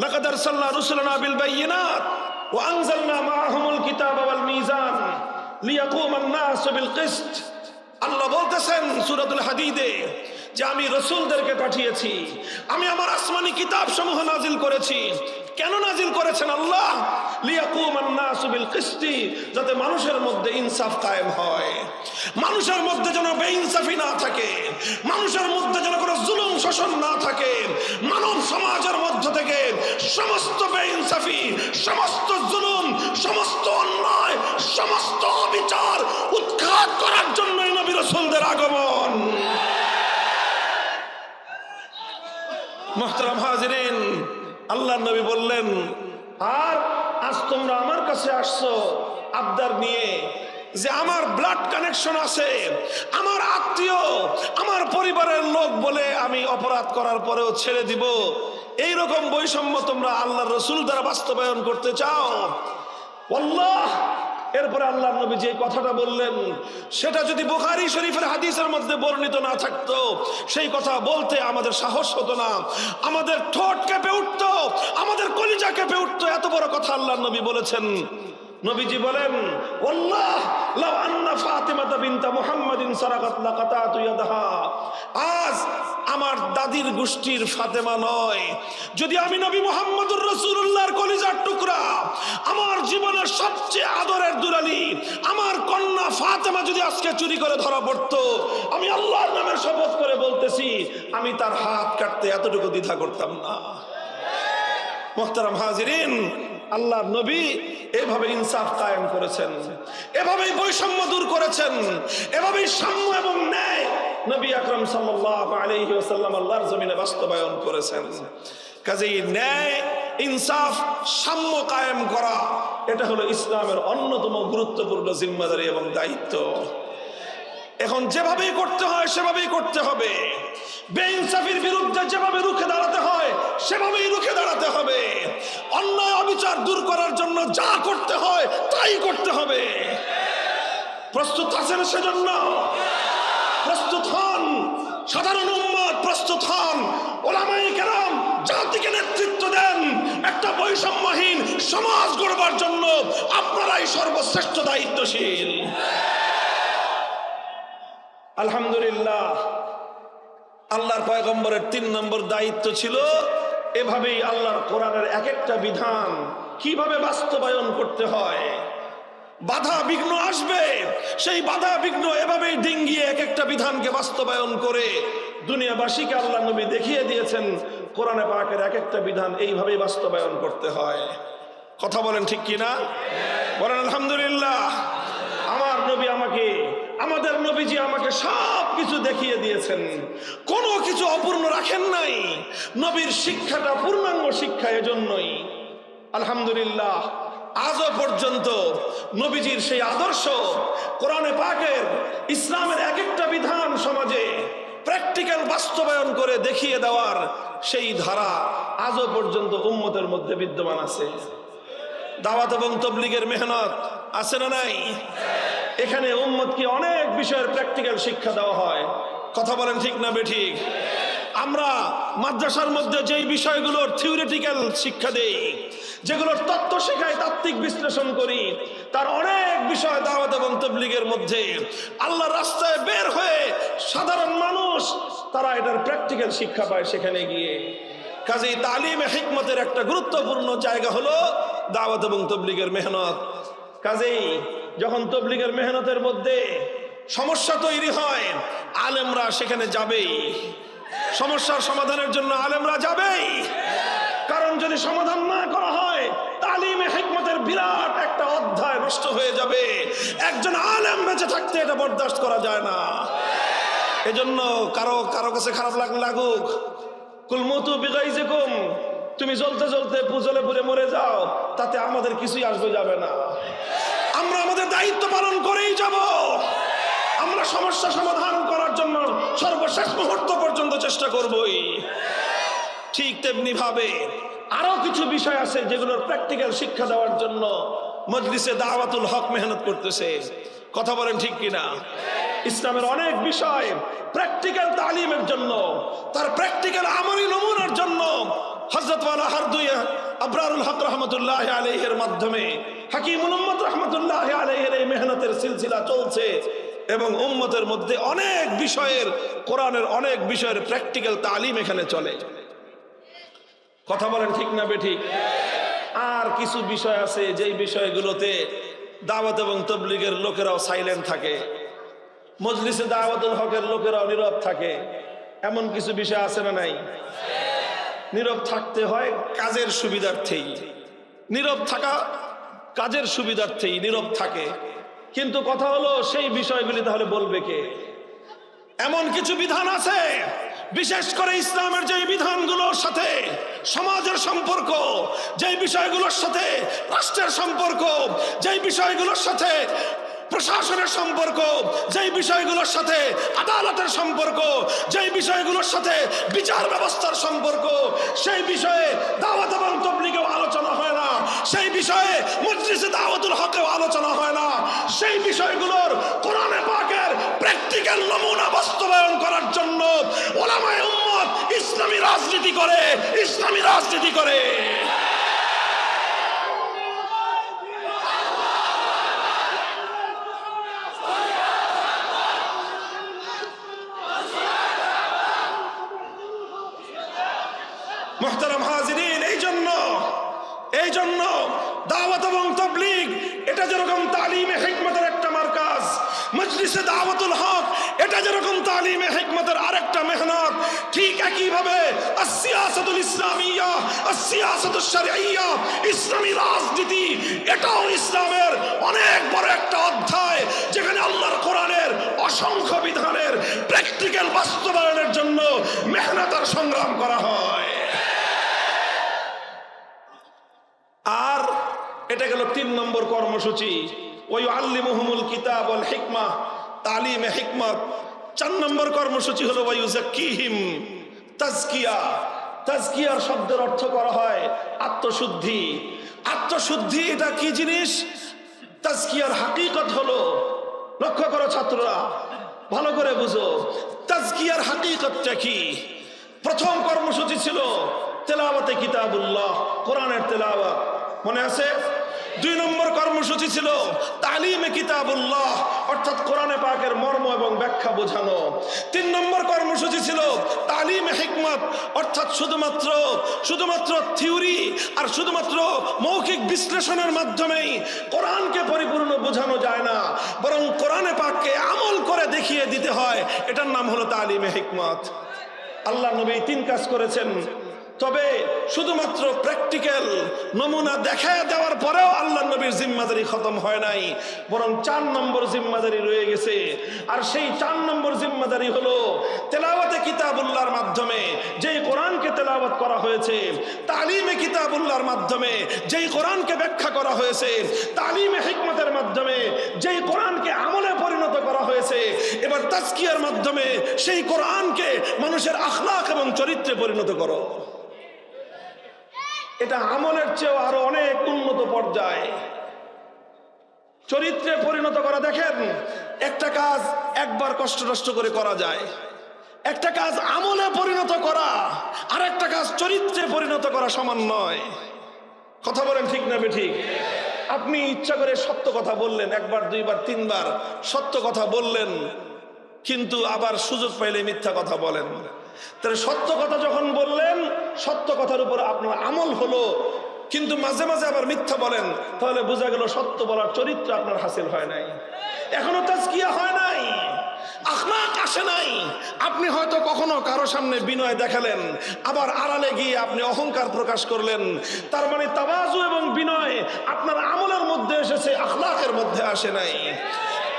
B: লাকাদ আরসালনা রুসুলানা বিল বাইয়িনাত ওয়া আনজালনা মাআহুমুল কিতাবা ওয়াল মিজান লিয়াকুমান নাসু বিল কিসত। আল্লাহ বলতেছেন সূরাতুল হাদীদে যে আমি রাসূলদেরকে পাঠিয়েছি, আমি আমার আসমানি কিতাব সমূহ নাজিল করেছি। কেন নাজিল করেছেন আল্লাহ? লিয়াকুমান নাসু বিল কিসতি, যাতে মানুষের মধ্যে ইনসাফ কায়েম হয়, মানুষের মধ্যে যেন বেইনসাফি না থাকে, মানুষের মধ্যে যেন কোনো জুলুম শোষণ না থাকে। মানব সমাজের মধ্য থেকে সমস্ত বেইনসাফি, সমস্ত জুলুম, সমস্ত অন্যায়, সমস্ত অবিচার উৎখাত করার জন্যই নবী রাসূলদের আগমন। মুহতারাম হাজিরিন, আল্লাহর নবী বললেন, আর আজ তোমরা আমার কাছে আসছো, আবদার নিয়ে যে আমার ব্লাড কানেকশন আছে, আমার আত্মীয়, আমার পরিবারের লোক বলে আমি অপরাধ করার পরেও ছেড়ে দিব, এইরকম বৈষম্য তোমরা আল্লাহর রাসূল দ্বারা বাস্তবায়ন করতে চাও? আল্লাহ, এরপরে আল্লাহ নবী যে কথাটা বললেন সেটা যদি বুখারী শরীফের হাদিসের মধ্যে বর্ণিত না থাকতো, সেই কথা বলতে আমাদের সাহস হতো না, আমাদের ঠোঁট কেঁপে উঠতো, আমাদের কলিজা কেঁপে উঠতো। এত বড় কথা আল্লাহ নবী বলেছেন। নবীজি বলেন, ওয়াল্লাহ লাউ আন্না ফাতিমাতা বিনতা মুহাম্মাদিন সারাকাত লাকাতাতু ইয়াদাহা। আজ আমার দাদির গোষ্ঠীর ফাতেমা নয়, যদি আমি নবী মুহাম্মদুর রাসূলুল্লাহর কলিজার টুকরা, আমার জীবনের সবচেয়ে আদরের দুলালি আমার কন্যা ফাতেমা যদি আজকে চুরি করে ধরা পড়তো, আমি আল্লাহর নামের শপথ করে বলতেছি, আমি তার হাত কাটতে এতটুকু দ্বিধা করতাম না। মুহতারাম হাজিরিন, আল্লাহর নবী এভাবে ইনসাফ কায়েম করেছেন, এভাবেই বৈষম্য দূর করেছেন, এভাবেই সাম্য এবং ন্যায় নবী আকরাম সাল্লাল্লাহু আলাইহি ওয়াসাল্লাম আল্লাহর জমিনে বাস্তবায়ন করেছেন। কাজেই ন্যায়, ইনসাফ, সাম্য কায়েম করা এটা হলো ইসলামের অন্যতম গুরুত্বপূর্ণ জিম্মাদারি এবং দায়িত্ব। এখন যেভাবেই করতে হয় সেভাবেই করতে হবে, বেইনসাফির বিরুদ্ধে যেভাবে রুখে দাঁড়াতে হয় সেভাবেই রুখে দাঁড়াতে হবে, অন্যায় অবিচার দূর করার জন্য যা করতে হয় তাই করতে হবে। প্রস্তুত আছেন সেজন্য? প্রস্তুত হন, সাধারণ উম্মত প্রস্তুত হন, ওলামায়ে কেরাম জাতিকে নেতৃত্ব দেন। একটা বৈষম্যহীন সমাজ গড়বার জন্য আপনারাই সর্বশ্রেষ্ঠ দায়িত্বশীল। আলহামদুলিল্লাহ, আল্লাহর পয়গম্বরের 3 নম্বর দায়িত্ব ছিল এভাবেই আল্লাহর কোরআনের এক একটা বিধান কিভাবে বাস্তবায়ন করতে হয়। বাধা বিঘ্ন আসবে, সেই বাধা বিঘ্ন এভাবেই ডিঙ্গিয়ে এক একটা বিধানকে বাস্তবায়ন করে দুনিয়াবাসীকে আল্লাহ নবী দেখিয়ে দিয়েছেন কোরআনে পাকের এক একটা বিধান এইভাবেই বাস্তবায়ন করতে হয়। কথা বলেন ঠিক কিনা? বলেন আলহামদুলিল্লাহ। আমার নবী আমাকে, আমাদের নবীজি আমাকে সব কিছু দেখিয়ে দিয়েছেন, কোনো কিছু অপূর্ণ রাখেন নাই। নবীর শিক্ষাটা পূর্ণাঙ্গ শিক্ষা, এজন্যই আলহামদুলিল্লাহ আজও পর্যন্ত নবীজির সেই আদর্শ, কোরআনে পাকের ইসলামের এক একটা বিধান সমাজে প্র্যাকটিক্যাল বাস্তবায়ন করে দেখিয়ে দেওয়ার সেই ধারা আজও পর্যন্ত উম্মতের মধ্যে বিদ্যমান আছে। দাওয়াত এবং তাবলীগের মেহনত আছে না নাই? এখানে উম্মতকে অনেক বিষয়ের প্র্যাকটিক্যাল শিক্ষা দেওয়া হয়। কথা বলেন ঠিক না বেঠিক? আমরা মাদ্রাসার মধ্যে যেই বিষয়গুলোর থিওরিটিক্যাল শিক্ষা দেই, যেগুলোর তত্ত্ব শেখাই, তাত্ত্বিক বিশ্লেষণ করি, তার অনেক বিষয় দাওয়াত এবং তাবলীগের মধ্যে আল্লাহর রাস্তায় বের হয়ে সাধারণ মানুষ তারা এটার প্র্যাকটিক্যাল শিক্ষা পায় সেখানে গিয়ে। কাজেই তালিমে হিকমতের একটা গুরুত্বপূর্ণ জায়গা হলো দাওয়াত এবং তাবলীগের মেহনত। কাজেই যখন তাবলীগের মেহনতের মধ্যে সমস্যা তৈরি হয়, আলেমরা সেখানে যাবেই, সমস্যার সমাধানের জন্য আলেমরা যাবেই। কারণ যদি সমাধান না করা হয়, তালিমে হিকমতের বিরাট একটা অধ্যায় নষ্ট হয়ে যাবে। একজন আলেম বেঁচে থাকতে এটা বরদাস্ত করা যায় না। এজন্য কারো কাছে খারাপ লাগুক, কুলমুতু বিগাইজিকুম, তুমি জ্বলতে জ্বলতে জ্বলে পুড়ে মরে যাও, তাতে আমাদের কিছুই আসবে যাবে না। আমরা আমাদের দায়িত্ব পালন করেই যাব। আমরা সমস্যা সমাধান করার জন্য সর্বশেষ মুহূর্ত পর্যন্ত চেষ্টা করবই। ঠিক তেমনি ভাবে আরো কিছু বিষয় আছে যেগুলোর প্র্যাকটিক্যাল শিক্ষা দেওয়ার জন্য মজলিসে দাওয়াতুল হক মেহনত করতেছে। কথা বলেন ঠিক কিনা? ইসলামের অনেক বিষয় প্র্যাকটিক্যাল তালিমের জন্য, তার প্র্যাকটিক্যাল আমলি নমুনার জন্য হযরত ওয়ালা হারদুইয়া আবরারুল হক রাহমাতুল্লাহি আলাইহির মাধ্যমে হাকিমুল উম্মত রাহমাতুল্লাহি আলাইহির এই মেহনতের সিলসিলা চলছে এবং উম্মতের মধ্যে অনেক বিষয়ের, কোরআনের অনেক বিষয়ের প্র্যাকটিক্যাল তালিম এখানে চলে। কথা বলেন ঠিক না বেঠিক? আর কিছু বিষয় আছে যেই বিষয়গুলোতে দাওয়াত এবং তাবলীগের লোকেরাও সাইলেন্ট থাকে, মজলিসে দাওয়াতুল হকের লোকেরাও নীরব থাকে। এমন কিছু বিষয় আছে না নাই? নীরব থাকতে হয় কাজের সুবিধার্থেই, নীরব থাকা কাজের সুবিধার্থেই নীরব থাকে। কিন্তু কথা হলো সেই বিষয়গুলি তাহলে বলবে কে? এমন কিছু বিধান আছে বিশেষ করে ইসলামের যে বিধানগুলোর সাথে সমাজের সম্পর্ক, যে বিষয়গুলোর সাথে রাষ্ট্রের সম্পর্ক, যে বিষয়গুলোর সাথে প্রশাসনের সম্পর্ক, যেই বিষয়গুলোর সাথে আদালতের সম্পর্ক, যেই বিষয়গুলোর সাথে বিচার ব্যবস্থার সম্পর্ক, সেই বিষয়ে দাওয়াত এবং তাবলীগেও আলোচনা হয় না, সেই বিষয়ে মজলিসে দাওয়াতুল হকেও আলোচনা হয় না। সেই বিষয়গুলোর কোরআনে পাকের প্র্যাকটিক্যাল নমুনা বাস্তবায়ন করার জন্য উলামায়ে উম্মত ইসলামী রাজনীতি করে, ইসলামী রাজনীতি করে। মুহতারাম হাজিরিন, এই জন্য দাওয়াত এবং তাবলীগ এটা যেরকম তালিমে হিকমতের একটা মারকাজ, মজলিসে দাওয়াতুল হক এটা যেরকম তালিমে হিকমতের আরেকটা মেহনত, ঠিক একই ভাবে আস-সিয়াসাতুল ইসলামিয়া, আস-সিয়াসাতুশ শারঈয়া, ইসলামী রাজনীতি এটাও ইসলামের অনেক বড় একটা অধ্যায়, যেখানে আল্লাহর কোরআনের অসংখ্য বিধানের প্র্যাকটিক্যাল বাস্তবায়নের জন্য মেহনত আর সংগ্রাম করা হয়। আর এটা গেল 3 নম্বর কর্মসূচি, ওয়ায়ুআল্লিমুহুমুল কিতাব ওয়াল হিকমাহ, তালিমে হিকমত। 4 নম্বর কর্মসূচি হলো ওয়ায়ুযাক্কিহিম, তাজকিয়া। তাজকিয়ার শব্দের অর্থ করা হয় আত্মশুদ্ধি। আত্মশুদ্ধি এটা কি জিনিস? তাজকিয়ার হাকিকত হলো, লক্ষ্য করো ছাত্ররা, ভালো করে বুঝো, তাজকিয়ার হাকিকতটা কি। প্রথম কর্মসূচি ছিল তেলাওয়াতে কিতাবুল্লাহ, কোরআনের তেলাওয়াত, মনে আছে? 2 নম্বর কর্মসূচি ছিল তালিমে কিতাবুল্লাহ, অর্থাৎ কোরআনে পাকের মর্ম এবং ব্যাখ্যা বোঝানো। 3 নম্বর কর্মসূচি ছিল তালিমে হিকমত, অর্থাৎ শুধুমাত্র থিওরি আর শুধুমাত্র মৌখিক বিশ্লেষণের মাধ্যমেই কোরআনকে পরিপূর্ণ বোঝানো যায় না, বরং কোরআনে পাককে আমল করে দেখিয়ে দিতে হয়। এটার নাম হলো তালিমে হিকমত। আল্লাহ নবী 3 কাজ করেছেন, তবে শুধুমাত্র প্র্যাকটিক্যাল নমুনা দেখায় দেওয়ার পরেও আল্লাহ নবীর জিম্মাদারি খতম হয় নাই, বরং 4 নম্বর জিম্মাদারি রয়ে গেছে। আর সেই 4 নম্বর জিম্মাদারি হলো তেলাওয়াতে কিতাবুল্লাহর মাধ্যমে যেই কোরআনকে তেলাওয়াত করা হয়েছে, তালিমে কিতাবুল্লাহর মাধ্যমে যেই কোরআনকে ব্যাখ্যা করা হয়েছে, তালিমে হিকমতের মাধ্যমে যেই কোরআনকে আমলে পরিণত করা হয়েছে, এবার তাজকিয়ার মাধ্যমে সেই কোরআনকে মানুষের আখলাক এবং চরিত্রে পরিণত করো। এটা আমলের চেয়েও আরো অনেক উন্নত পর্যায়ে। চরিত্রে পরিণত করা, দেখেন একটা কাজ একবার কষ্ট করে করা যায়, একটা কাজ আমলে পরিণত করা আর একটা কাজ চরিত্রে পরিণত করা সমান নয়। কথা বলেন ঠিক না বেঠিক? আপনি ইচ্ছা করে সত্য কথা বললেন, 1 বার 2 বার 3 বার সত্য কথা বললেন, কিন্তু আবার সুযোগ পাইলে মিথ্যা কথা বলেন। তাহলে সত্য কথা যখন বললেন, সত্য কথার উপর আপনার আমল হলো, কিন্তু মাঝে মাঝে আবার মিথ্যা বলেন, তাহলে বোঝা গেল সত্য বলার চরিত্র আপনার হাসিল হয় নাই, এখনো তাজকিয়া হয় নাই, আখলাক আসে নাই। আপনি হয়তো কখনো কারো সামনে বিনয় দেখালেন, আবার আড়ালে গিয়ে আপনি অহংকার প্রকাশ করলেন, তার মানে তাওয়াজু এবং বিনয় আপনার আমলের মধ্যে এসেছে, আখলাকের মধ্যে আসে নাই।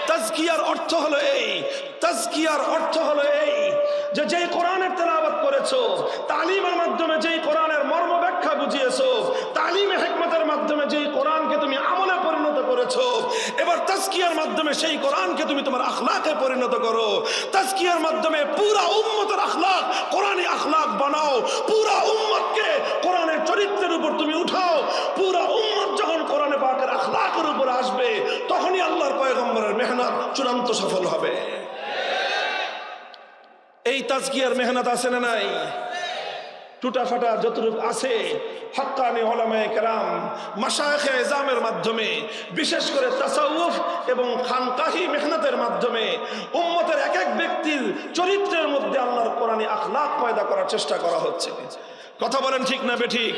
B: তাজকিয়ার অর্থ হলো এই, তাজকিয়ার অর্থ হলো এই যে যেই কোরআনের তেলাওয়াত করেছো, তালিমের মাধ্যমে যেই কোরআনের মর্ম ব্যাখ্যা বুঝিয়েছো, তালিমে হিকমতের মাধ্যমে যেই কোরআনকে তুমি আমলে পরিণত করেছো, এবার তাজকিয়ার মাধ্যমে সেই কোরআনকে তুমি তোমার আখলাকে পরিণত করো। তাজকিয়ার মাধ্যমে পুরা উম্মতের আখলাক কোরআনী আখলাক বানাও, পুরা উম্মতকে কোরআনের চরিত্রের উপর তুমি উঠাও। পুরা উম্মত যখন কোরআনে পাকের আখলাকের উপর আসবে, তখনই আল্লাহর পয়গম্বরের মেহনত চূড়ান্ত সফল হবে। এই তাজকিয়ার মেহনত আছে না নাই? টুটা ফাটা যতটুকু আছে, হক্কানি উলামায়ে কেরাম, মাশায়েখে ইজামের মাধ্যমে, বিশেষ করে তাসাউফ এবং খানকাহি মেহনতের মাধ্যমে উম্মতের এক এক ব্যক্তির চরিত্রের মধ্যে আল্লাহর কোরআনী আখলাক পয়দা করার চেষ্টা করা হচ্ছে। কথা বলেন ঠিক না বেঠিক?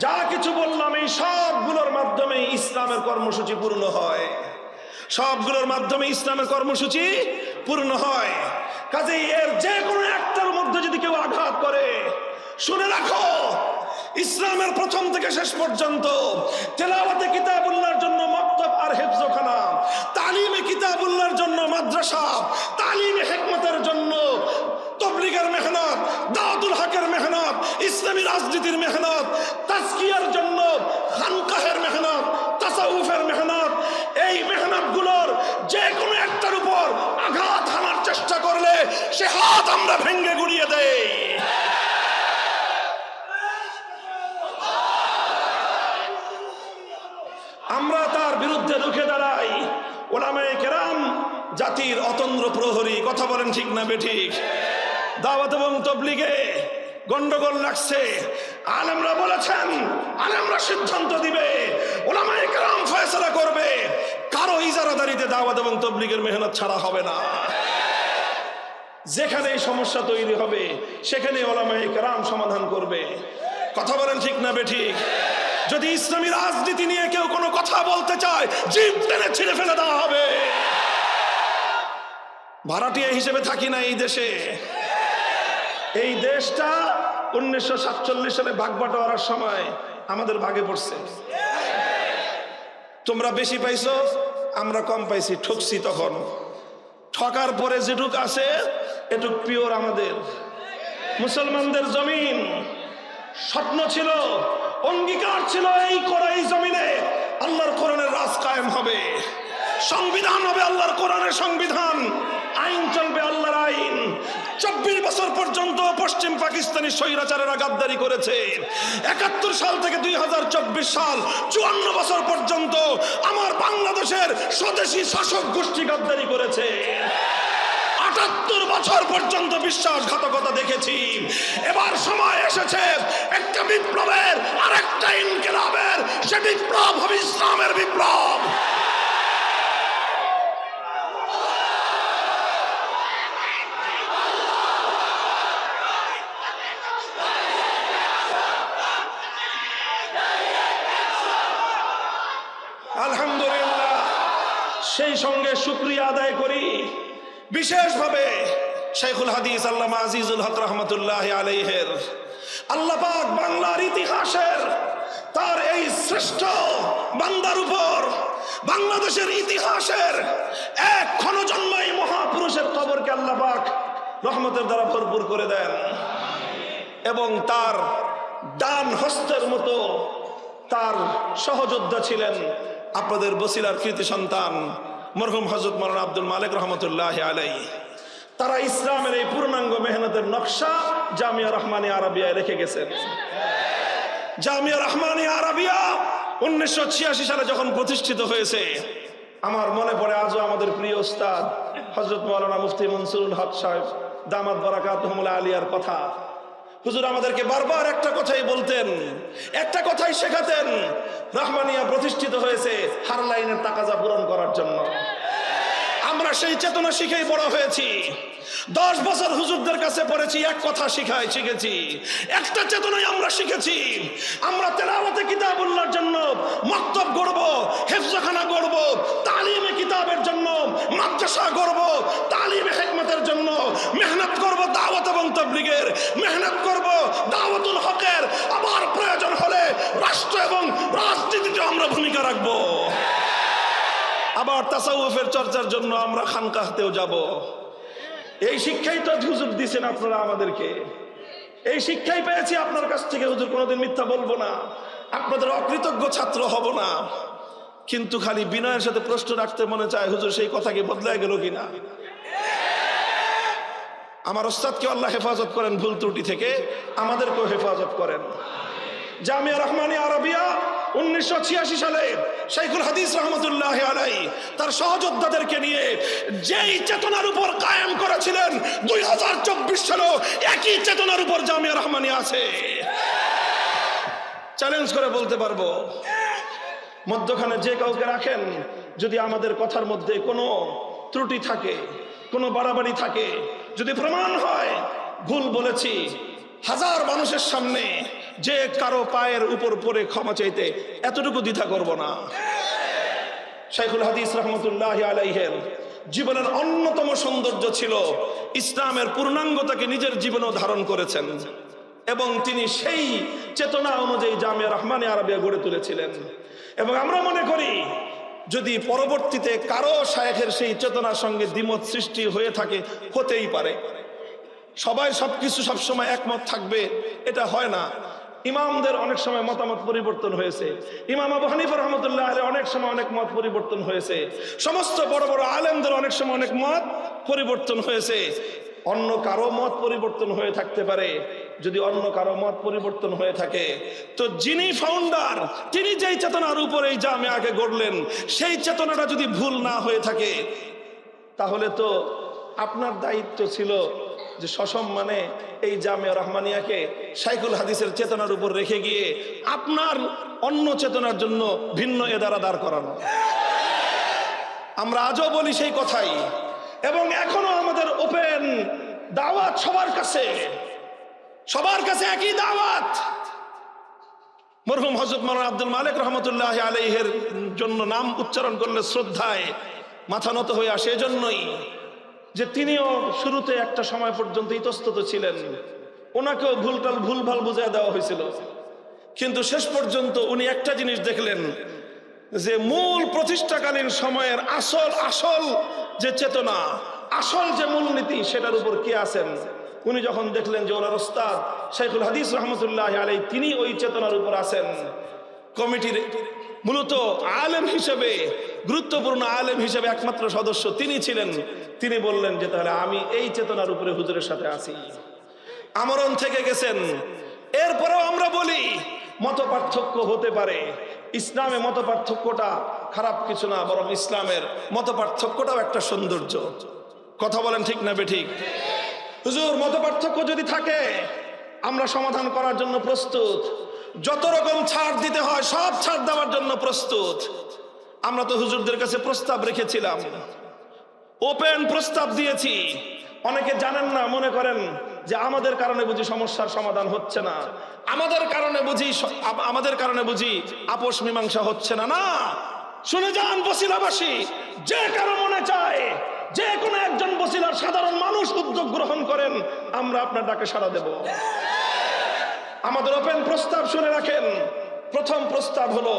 B: যা কিছু বললাম এই সবগুলোর মাধ্যমে ইসলামের কর্মসূচি পূর্ণ হয়, সবগুলোর মাধ্যমে ইসলামের কর্মসূচি পূর্ণ হয়। কাজেই এর যে কোনো একটার মধ্যে যদি কেউ আঘাত করে, শুনে রাখো, ইসলামের প্রথম থেকে শেষ পর্যন্ত তেলাওয়াতে কিতাবুল্লাহর জন্য মক্তব আর হিফজখানা, তালিমে কিতাবুল্লাহর জন্য মাদ্রাসা, তালিমে হিকমতের জন্য তাবলীগের মেহনত, ইসলামী রাজনীতির মেহনত, তাজকিয়ার জন্য খানকাহের মেহনত, তাসাউফের মেহনত, এই মেহনতগুলোর যে কোনো একটার উপর আঘাত হানার চেষ্টা করলে সে হাত আমরা ভেঙে গুড়িয়ে দেই। আমরা তার বিরুদ্ধে রুখে দাঁড়াই। ওলামায়ে কেরাম জাতির অতন্দ্র প্রহরী, কথা বলেন ঠিক না বেঠিক? দাওয়াত এবং তবলিগে গন্ডগোল লাগছে, আলেমরা বলেছেন, আলেমরা সিদ্ধান্ত দিবে, ওলামায়ে কেরাম ফয়সালা করবে, কারো ইজারাদারিতে দাওয়াত এবং তবলিগের মেহনত ছাড়া হবে না। যেখানে এই সমস্যা তৈরি হবে সেখানে ওলামায়ে কেরাম সমাধান করবে। কথা বলেন ঠিক না বেঠিক? যদি ইসলামী রাজনীতি নিয়ে কেউ কোনো কথা বলতে চায়, জিভ টেনে ছিঁড়ে ফেলে দেওয়া হবে। ভাড়াটিয়া হিসেবে থাকি না এই দেশে। এই দেশটা 1947 সালে ভাগ বাটোয়ারার সময় আমাদের ভাগে পড়ছে। তোমরা বেশি পাইছো, আমরা কম পাইছি, ঠকছি। তখন ঠকার পরে যেটুক আছে এটুক পিওর আমাদের। মুসলমানদের জমিন, স্বপ্ন ছিল, অঙ্গীকার ছিল, এই জমিনে আল্লাহর কোরআনের রাজ কায়েম হবে, সংবিধান হবে আল্লাহর কোরআনের সংবিধান, আইন চলবে আল্লাহর আইন। 24 বছর পর্যন্ত পশ্চিম পাকিস্তানি স্বৈরাচারেরা গাদ্দারি করেছে। 71 সাল থেকে 2024 সাল 54 বছর পর্যন্ত আমার বাংলাদেশের স্বদেশী শাসক গোষ্ঠী গাদ্দারি করেছে। 78 বছর পর্যন্ত বিশ্বাসঘাতকতা দেখেছি। এবার সময় এসেছে একটা বিপ্লবের, আরেকটা ইনকিলাবের। সে বিপ্লব হবে ইসলামের বিপ্লব। আলহামদুলিল্লাহ, সেই সঙ্গে শুকরিয়া আদায় করি বিশেষভাবে শাইখুল হাদিস আল্লামা আজিজুল হক রহমতুল্লাহ আলাইহির। আল্লাহ পাক বাংলার ইতিহাসের তার এই শ্রেষ্ঠ বান্দার উপর বাংলাদেশের ইতিহাসের এক ক্ষণজন্মাই মহাপুরুষের কবরকে আল্লাহ পাক রহমতের দ্বারা ভরপুর করে দেন এবং তার ডান হস্তের মতো তার সহযোদ্ধা ছিলেন আপনাদের বসিলার কৃতি সন্তান মরহুম হযরত মাওলানা আব্দুল মালিক রহমতুল্লাহ আলাইহি। তারা ইসলামের এই পূর্ণাঙ্গ মেহনতের নকশা জামিয়া রহমানিয়া আরাবিয়ায় রেখে গেছেন। জামিয়া রহমানিয়া আরাবিয়া 1986 সালে যখন প্রতিষ্ঠিত হয়েছে, আমার মনে পড়ে আজও আমাদের প্রিয় উস্তাদ হযরত মাওলানা মুফতি মনসুরুল হক সাহেব দামাত বারাকাতুহুমুল আলিয়ার কথা। হুজুর আমাদেরকে বারবার একটা কথাই বলতেন, একটা কথাই শেখাতেন, রহমানিয়া প্রতিষ্ঠিত হয়েছে হার লাইনের তাকাজা পূরণ করার জন্য। আমরা সেই চেতনা শিখেই বড় হয়েছি। 10 বছর হুজুরদের কাছে পড়েছি, এক কথা শিখেছি, একটা চেতনাই আমরা শিখেছি। আমরা তেলাওয়াতে কিতাবুল্লাহর জন্য মক্তব গড়ব, হেফজখানা গড়ব, তালিমে কিতাবের জন্য মাদ্রাসা গড়ব, তালিমে হিকমতের জন্য মেহনত করব, দাওয়াত এবং তাবলীগের মেহনত করব, দাওয়াতুল হকের, আবার প্রয়োজন হলে রাষ্ট্র এবং রাজনীতিতে আমরা ভূমিকা রাখব। আবার তাসাউফের চর্চার জন্য আমরা খানকাহতেও যাব। এই শিক্ষাই তো হুজুর দিয়েছেন আপনারা আমাদেরকে, এই শিক্ষাই পেয়েছি আপনার কাছ থেকে। হুজুর কোনোদিন মিথ্যা বলবো না, আপনাদের অকৃতজ্ঞ ছাত্র হব না। কিন্তু খালি বিনয়ের সাথে প্রশ্ন রাখতে মনে চায়, হুজুর সেই কথা কি বদলায় গেল কিনা? আমার ওস্তাদকে আল্লাহ হেফাজত করেন ভুল ত্রুটি থেকে, আমাদেরকেও হেফাজত করেন। জামিয়া রহমানিয়া আরাবিয়া 1986 সালে শাইখুল হাদিস রহমতুল্লাহ আলাইহি তার সহযোদ্ধাদেরকে নিয়ে যেই চেতনার উপর কায়েম করেছিলেন, 2024 সালেও একই চেতনার উপর জামিয়া রহমানিয়া আছে। চ্যালেঞ্জ করে বলতে পারবো, মধ্যখানে যে কাউকে রাখেন, যদি আমাদের কথার মধ্যে কোনো ত্রুটি থাকে, কোনো বাড়াবাড়ি থাকে, যদি প্রমাণ হয় ভুল বলেছি, হাজার মানুষের সামনে যে কারো পায়ের উপর পড়ে ক্ষমা চাইতে এতটুকু দ্বিধা করব না। শাইখুল হাদিস রহমতুল্লাহ আলাইহির জীবনের অন্যতম সৌন্দর্য ছিল ইসলামের পূর্ণাঙ্গতাকে নিজের জীবনেও ধারণ করেছেন এবং তিনি সেই চেতনা অনুযায়ী জামিয়া রহমানিয়া আরাবিয়া গড়ে তুলেছিলেন। এবং আমরা মনে করি যদি পরবর্তীতে কারো শায়েখের সেই চেতনার সঙ্গে দ্বিমত সৃষ্টি হয়ে থাকে, হতেই পারে,
A: সবাই সবকিছু সবসময় একমত থাকবে, এটা হয় না। ইমামদের অনেক সময় মতামত পরিবর্তন হয়েছে। ইমাম আবু হানিফা রহমতুল্লাহ আলাইহি অনেক সময় অনেক মত পরিবর্তন হয়েছে। সমস্ত বড় বড় আলেমদের অনেক সময় অনেক মত পরিবর্তন হয়েছে। অন্য কারো মত পরিবর্তন হয়ে থাকতে পারে। যদি অন্য কারো মত পরিবর্তন হয়ে থাকে, তো যিনি ফাউন্ডার, তিনি যেই চেতনার উপর এই জামিয়াকে গড়লেন, সেই চেতনাটা যদি ভুল না হয়ে থাকে, তাহলে তো আপনার দায়িত্ব ছিল যে সসম্মানে এই জামিয়া রহমানিয়াকে শাইখুল হাদিসের চেতনার উপর রেখে গিয়ে আপনার অন্য চেতনার জন্য ভিন্ন এদারা দাঁড় করানো। আমরা আজও বলি সেই কথাই, এবং এখনো আমাদের ওপেন দাওয়াত সবার কাছে একই দাওয়াত। মরহুম হযরত মাওলানা আব্দুল মালিক রহমতুল্লাহ আলাইহির জন্য নাম উচ্চারণ করলে শ্রদ্ধায় মাথা নত হয়ে আসে, এজন্যই যে তিনিও শুরুতে একটা সময় পর্যন্ত ইতস্তত ছিলেন, ওনাকেও ভুলভাল বুঝিয়ে দেওয়া হয়েছিল, কিন্তু শেষ পর্যন্ত উনি একটা জিনিস দেখলেন যে মূল প্রতিষ্ঠাকালীন সময়ের আসল যে চেতনা, আসল যে মূলনীতি, সেটার উপর কে আছেন। উনি যখন দেখলেন যে ওনার ওস্তাদ শাইখুল হাদিস রহমতুল্লাহ আলাইহি তিনি ওই চেতনার উপর আছেন, কমিটির মূলত আলেম হিসেবে, গুরুত্বপূর্ণ আলেম হিসেবে একমাত্র সদস্য তিনি ছিলেন, তিনি বললেন যে তাহলে আমি এই চেতনার উপরে হুজুরের সাথে আছি, আমরণ থেকে গেছেন। এরপরেও আমরা বলি মত পার্থক্য হতে পারে, ইসলামে মত পার্থক্যটা খারাপ কিছু না, বরং ইসলামের মত পার্থক্যটাও একটা সৌন্দর্য। কথা বলেন ঠিক না বেঠিক? হুজুর, মত পার্থক্য যদি থাকে আমরা সমাধান করার জন্য প্রস্তুত, যত রকম ছাড় দিতে হয় সব ছাড় দেওয়ার জন্য প্রস্তুত। আমরা তো হুজুরদের কাছে প্রস্তাব রেখেছিলাম, ওপেন প্রস্তাব দিয়েছি। অনেকে জানেন না, মনে করেন যে আমাদের কারণে বুঝি সমস্যার সমাধান হচ্ছে না, আমাদের কারণে বুঝি আপোষ মীমাংসা হচ্ছে না। না, শুনে যান বসিলাবাসী, যে কারো মনে চায় যে কোনো একজন বসিলার সাধারণ মানুষ উদ্যোগ গ্রহণ করেন, আমরা আপনার ডাকে সাড়া দেব। আমাদের ওপেন প্রস্তাব শুনে রাখেন। প্রথম প্রস্তাব হলো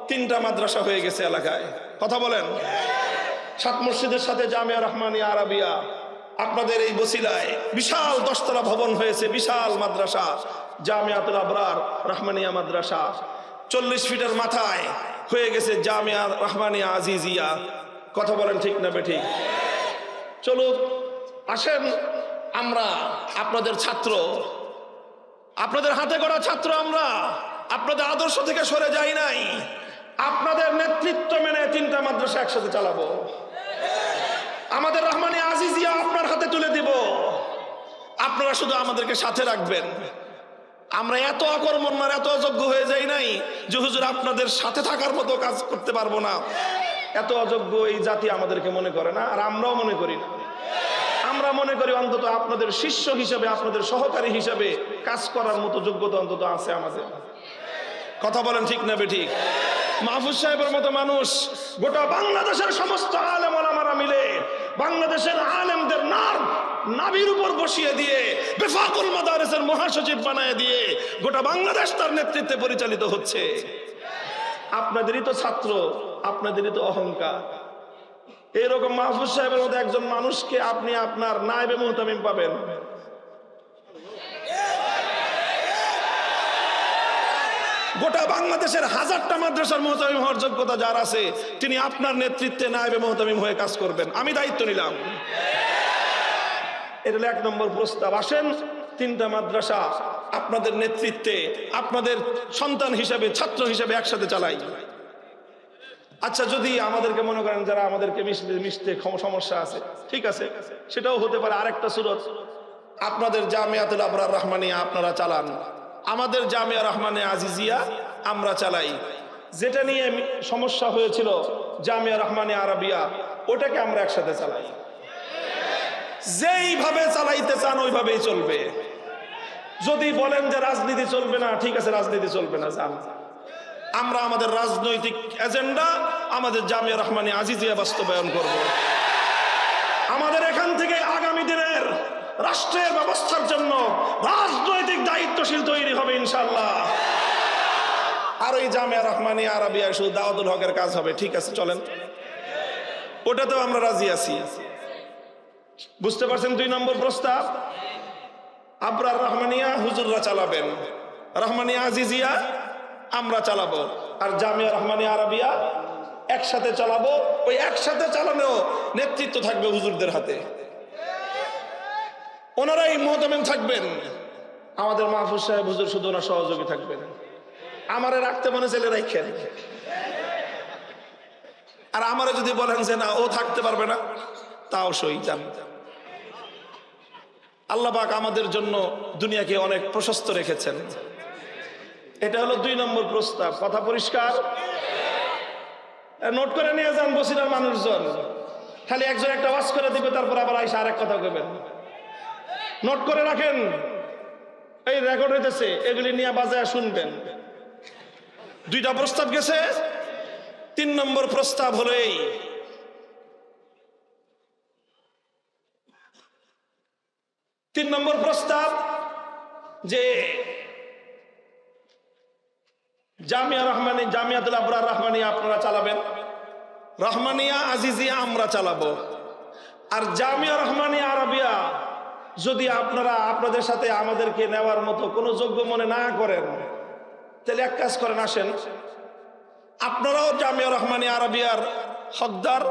A: 3টা মাদ্রাসা হয়ে গেছে এলাকায়। কথা বলেন। 7 মসজিদের সাথে জামিয়া রহমানিয়া আরাবিয়া, আপনাদের এই বসিলায় বিশাল 10 তলা ভবন হয়েছে, বিশাল মাদ্রাসা জামিয়াতুল আবরার রহমানিয়া মাদ্রাসা। 40 ফিটের মাথায় হয়ে গেছে জামিয়া রহমানিয়া আজিজিয়া। কথা বলেন ঠিক না বেঠিক? চলুন আসেন, আমরা আপনাদের ছাত্র, আপনাদের হাতে গড়া ছাত্র, আমরা আপনাদের আদর্শ থেকে সরে যাই নাই। আপনাদের নেতৃত্ব মেনে 3টা মাদ্রাসা একসাথে চালাবো। আমাদের রহমানিয়া আজিজিয়া আপনার হাতে তুলে দিব, আপনারা শুধু আমাদেরকে সাথে রাখবেন। আমরা এত অকর্মণ্য, এত অযোগ্য হয়ে যাই নাই যে হুজুর আপনাদের সাথে থাকার মতো কাজ করতে পারবো না। এত অযোগ্য এই জাতি আমাদেরকে মনে করে না, আর আমরাও মনে করি না। আমরা মনে করি অন্তত আপনাদের শিষ্য হিসেবে, আপনাদের সহকারী হিসেবে কাজ করার মতো যোগ্যতা অন্তত আছে আমাদের। কথা বলেন ঠিক না বেঠিক? মাহফুজ সাহেবের মতো মানুষ গোটা বাংলাদেশের সমস্ত আলেম ওলামারা মিলে বাংলাদেশের আলেমদের নাভির উপর বসিয়ে দিয়ে বেফাকুল মাদারিসের মহাসচিব বানায় দিয়ে গোটা বাংলাদেশ তার নেতৃত্বে পরিচালিত হচ্ছে। আপনাদেরই তো ছাত্র, আপনাদেরই তো অহংকার। এরকম মাহফুজ সাহেবের মতো একজন মানুষকে আপনি আপনার নায়েবে মুহতামিম পাবেন। গোটা বাংলাদেশের 1000টা মাদ্রাসার মুহতামিম হওয়ার যোগ্যতা যার আছে, তিনি আপনার নেতৃত্বে নায়েবে মুহতামিম হয়ে কাজ করবেন। আমি দায়িত্ব নিলাম। এটা হলো 1 নম্বর প্রস্তাব। আসেন 3টা মাদ্রাসা আপনাদের নেতৃত্বে, আপনাদের সন্তান হিসেবে, ছাত্র হিসেবে একসাথে চালাই। আচ্ছা, যদি আমাদেরকে মনে করেন যারা আমাদেরকে মিশতে সমস্যা আছে, ঠিক আছে, সেটাও হতে পারে। আরেকটা সুরত, আপনাদের জামিয়াতুল আবরার রহমানিয়া আপনারা চালান, আমাদের জামিয়া রহমানিয়া আজিজিয়া আমরা চালাই। যেটা নিয়ে সমস্যা হয়েছিল জামিয়া রহমানিয়া আরাবিয়া, ওটাকে আমরা একসাথে চালাই। যেইভাবে চালাইতে চান ওইভাবেই চলবে। যদি বলেন যে রাজনীতি চলবে না, ঠিক আছে, রাজনীতি চলবে না, যান। আমরা আমাদের রাজনৈতিক এজেন্ডা আমাদের জামিয়া রহমানিয়া আজিজিয়া বাস্তবায়ন করব। আমাদের এখান থেকে আগামী দিনের রাষ্ট্রের ব্যবস্থার জন্য রাজনৈতিক দায়িত্বশীল তৈরি হবে ইনশাআল্লাহ। আর ওই জামিয়া রহমানিয়া আরাবিয়া শুধু দাওয়াতুল হকের কাজ হবে, ঠিক আছে, চলেন, ওটাতেও আমরা রাজি আছি। বুঝতে পারছেন 2 নম্বর প্রস্তাব?
B: আবরার রহমানিয়া হুজুররা চালাবেন, রহমানিয়া আজিজিয়া আমরা চালাবো, আর জামিয়া রহমানিয়া আরাবিয়া একসাথে চালাবো। ওই একসাথে চালানো নেতৃত্ব থাকবে হুজুরদের হাতে, ওনারাই মোহতামেম থাকবেন। আমাদের মাহফুজ সাহেব হুজুর শুধু ওনার সহযোগী থাকবেন। আমারে রাখতে মনে চাইলে রাখেন, আর আমারে যদি বলেন যে না ও থাকতে পারবে না, তাও সই যান। আল্লাহ পাক আমাদের জন্য দুনিয়াকে অনেক প্রশস্ত রেখেছেন। এটা হলো 2 নম্বর প্রস্তাব। কথা পরিষ্কার? নোট করে নিয়ে যান বসিরার মানুষজন। খালি একজন একটা ওয়াজ করে দিবে, তারপর আবার আইসা আরেক কথা কইবেন। নোট করে রাখেন, এই রেকর্ড হইতেছে, এগুলি নিয়ে বাজায় শুনবেন। 2টা প্রস্তাব গেছে। 3 নম্বর প্রস্তাব হলো এই, 3 নম্বর প্রস্তাব যে জামিয়াতুল আবরার রহমানিয়া আপনারা চালাবেন, রহমানিয়া আজিজিয়া আমরা চালাবো। আর জামিয়া রহমানিয়া আরাবিয়া যদি আপনারা আপনাদের সাথে আমাদেরকে নেওয়ার মতো কোনো যোগ্য মনে না করেন, তাহলে এক কাজ করেন, আসেন আপনারাও জামিয়া রহমানিয়া আরাবিয়ার হকদার।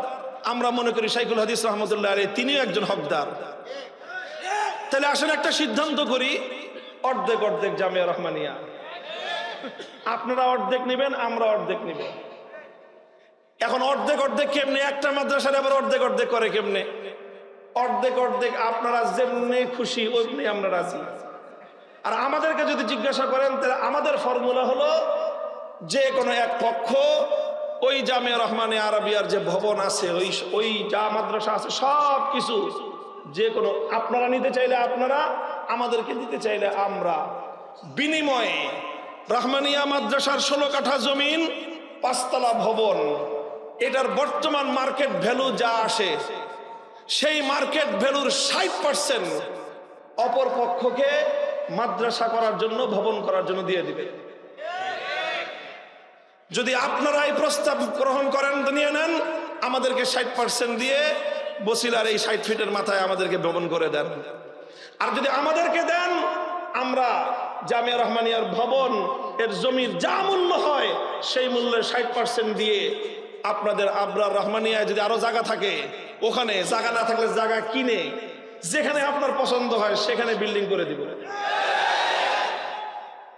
B: আমরা মনে করি শাইখুল হাদিস রহমতুল্লাহ আলাইহি তিনিও একজন হকদার। তাহলে আসেন একটা সিদ্ধান্ত করি, অর্ধেক অর্ধেক জামিয়া রহমানিয়া। আপনারা অর্ধেক নেবেন, আমরা অর্ধেক নিব। এখন অর্ধেক অর্ধেক কেমনে? একটা মাদ্রাসার আবার অর্ধেক অর্ধেক করে কেমনে? অর্ধেক অর্ধেক আপনারা যেমনি খুশি ওইমনি আমরা রাজি। আর আমাদেরকে যদি জিজ্ঞাসা করেন, তাহলে আমাদের ফর্মুলা হলো যে কোনো এক পক্ষ ওই জামিয়া রহমানিয়া আরাবিয়ার যে ভবন আছে, ওই যা মাদ্রাসা আছে সব কিছু যে কোনো আপনারা নিতে চাইলে আপনারা, আমাদেরকে দিতে চাইলে আমরা, বিনিময়ে রহমানিয়া মাদ্রাসার 16 কাঠা জমিন, 5 তলা ভবন, এটার বর্তমান মার্কেট ভ্যালু যা আসে সেই মার্কেট ভ্যালুর 60% অপর পক্ষকে মাদ্রাসা করার জন্য, ভবন করার জন্য দিয়ে দিবে। যদি আপনারা এই প্রস্তাব গ্রহণ করেন, নিয়ে নেন, আমাদেরকে 60% দিয়ে বসিলার এই 60 ফিটের মাথায় আমাদেরকে ভবন করে দেন। আর যদি আমাদেরকে দেন, আমরা জামিয়া রহমানিয়ার ভবন এর জমির যা মূল্য হয় সেই মূল্যের 60% দিয়ে আপনাদের আবরার রহমানিয়ায় যদি আরো জায়গা থাকে, ওখানে জায়গা না থাকলে জায়গা কিনে যেখানে আপনার পছন্দ হয় সেখানে বিল্ডিং করে দিব।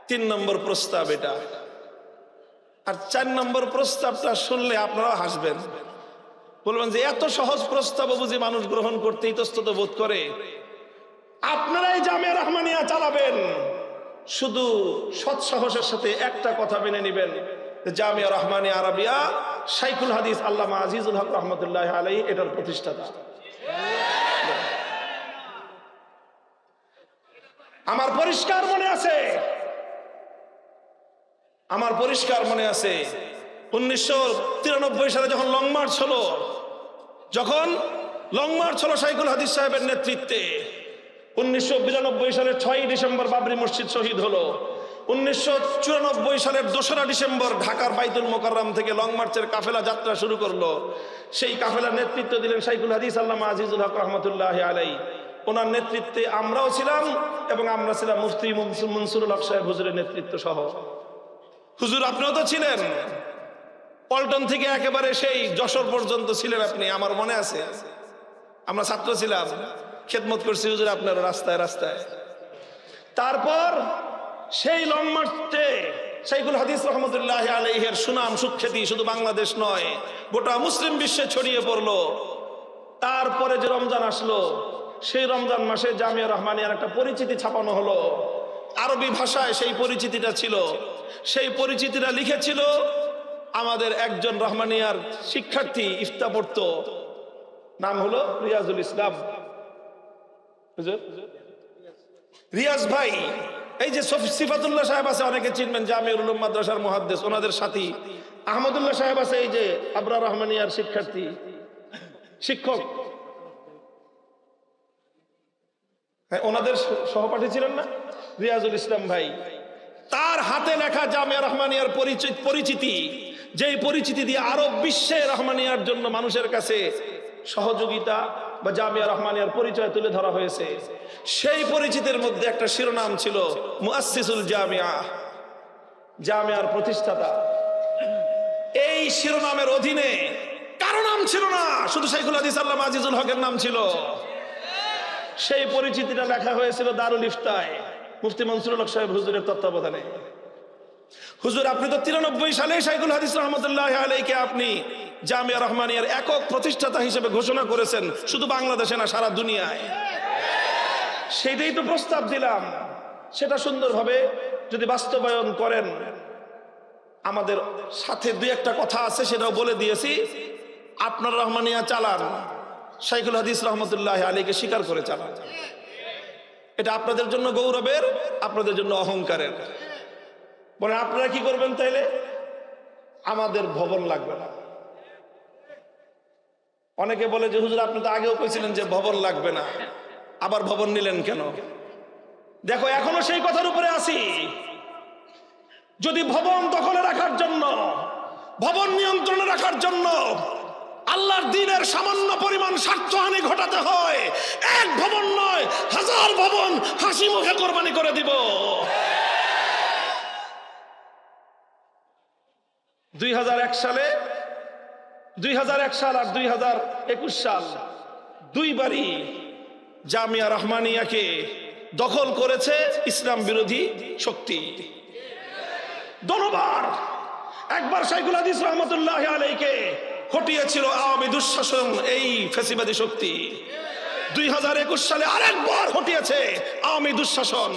B: 3 নম্বর প্রস্তাব এটা। আর 4 নম্বর প্রস্তাবটা শুনলে আপনারাও হাসবেন, বলবেন যে এত সহজ প্রস্তাব বুঝি মানুষ গ্রহণ করতে ইতস্তত বোধ করে। আপনারাই জামিয়া রহমানিয়া চালাবেন, শুধু সৎ সাহসের সাথে একটা কথা মেনে নেবেন, জামিয়া রহমানিয়া আরাবিয়া শাইখুল হাদিস আল্লামা আজিজুল হক রহমতুল্লাহ আলাইহি এটার প্রতিষ্ঠাতা। আমার পরিষ্কার মনে আছে, 1993 সালে যখন লং মার্চ হলো শাইখুল হাদিস সাহেবের নেতৃত্বে। 1992 সালের 6 ডিসেম্বর বাবরি মসজিদ শহীদ হলো। 1994 সালের 2রা ডিসেম্বর ঢাকার বাইতুল মোকাররম থেকে লং মার্চের কাফেলা যাত্রা শুরু করলো। সেই কাফেলার নেতৃত্ব দিলেন শাইখুল হাদিস আল্লামা আজিজুল হক রহমতুল্লাহ আলাইহি। ওনার নেতৃত্বে আমরাও ছিলাম, এবং আমরা ছিলাম মুফতি মনসুরুল হক সাহেব হুজুরের নেতৃত্ব সহ। হুজুর আপনিও তো ছিলেন, পল্টন থেকে একেবারে সেই যশোর পর্যন্ত ছিলেন আপনি, আমার মনে আছে। আমরা ছাত্র ছিলাম, খেদমত করছি হুজুর আপনার রাস্তায় রাস্তায়। তারপর সেই লং মার্চে শাইখুল হাদিস রহমতুল্লাহ আলাইহির সুনাম সুখ্যাতি শুধু বাংলাদেশ নয়, গোটা মুসলিম বিশ্বে ছড়িয়ে পড়লো। তারপরে যে রমজান আসলো, সেই রমজান মাসে জামিয়া রহমানিয়ার একটা পরিচিতি ছাপানো হলো। আরবি ভাষায় সেই পরিচিতিটা ছিল। সেই পরিচিতিটা লিখেছিল আমাদের একজন রহমানিয়ার শিক্ষার্থী, ইফতা পড়তো, নাম হলো রিয়াজুল ইসলাম। রিয়াজ ভাই, এই যে সিফাতুল্লাহ সাহেব আছে, অনেকে চিনবেন, জামিউল উলুম মাদ্রাসার মুহাদ্দিস, ওনাদের সাথী। আহমদুল্লাহ সাহেব আছে, এই যে আবরার রহমানিয়ার শিক্ষক, ওনাদের সহপাঠী ছিলেন না রিয়াজুল ইসলাম ভাই। তার হাতে লেখা জামিয়া রহমানিয়ার পরিচিতি, যেই পরিচিতি দিয়ে আরব বিশ্বে রহমানিয়ার জন্য মানুষের কাছে সহযোগিতা
A: বা জামিয়া রহমানিয়ার পরিচয় তুলে ধরা হয়েছে।
B: সেই পরিচিতির মধ্যে একটা শিরোনাম ছিল মুআসসিসুল জামিয়া,
A: জামিয়ার প্রতিষ্ঠাতা।
B: এই শিরোনামের অধীনে কারো নাম ছিল না, শুধু শাইখুল হাদিস আল্লামা আজিজুল হকের নাম ছিল।
A: সেই পরিচিতিটা লেখা হয়েছিল দারুল ইফতায় মুফতি মনসুরুল হক সাহেব হুজুরের তত্ত্বাবধানে।
B: হুজুর, আপনি তো 93 সালে শাইখুল হাদিস রহমতুল্লাহ আলাইকে আপনি জামিয়া রহমানিয়ার একক প্রতিষ্ঠাতা হিসেবে ঘোষণা করেছেন, শুধু বাংলাদেশে না, সারা দুনিয়ায়।
A: সেটাই তো প্রস্তাব দিলাম, সেটা সুন্দরভাবে যদি বাস্তবায়ন করেন।
B: আমাদের সাথে দুই একটা কথা আছে, সেটাও বলে দিয়েছি। আপনার রহমানিয়া চালান, শাইখুল হাদিস রহমতুল্লাহ আলাইকে স্বীকার করে চালান। এটা আপনাদের জন্য গৌরবের, আপনাদের জন্য অহংকারের।
A: বলে আপনারা কি করবেন তাইলে? আমাদের ভবন লাগবে না।
B: অনেকে বলে যে হুজুর আপনি তো আগেও কইছিলেন যে ভবন লাগবে না, আবার ভবন নিলেন কেন?
A: দেখো, এখনো সেই কথার উপরে আছি। যদি ভবন দখলে রাখার জন্য, ভবন নিয়ন্ত্রণে রাখার জন্য আল্লাহর দ্বীনের সামান্য পরিমাণ স্বার্থহানি ঘটাতে হয়, এক ভবন নয়, 1000 ভবন হাসি মুখে কোরবানি করে দিব। 2001 সালে, 2001 সাল আর 2021 সাল দুইবারই
B: জামিয়া রহমানিয়াকে দখল করেছে ইসলাম বিরোধী শক্তি।
A: দোনোবার, একবার শাইখুল হাদিস রহমতুল্লাহ আলাইকে
B: হটিয়েছিল আওয়ামী দুঃশাসন, এই ফ্যাসিবাদী শক্তি। 2021 সালে আরেকবার হটিয়েছে আওয়ামী দুঃশাসন,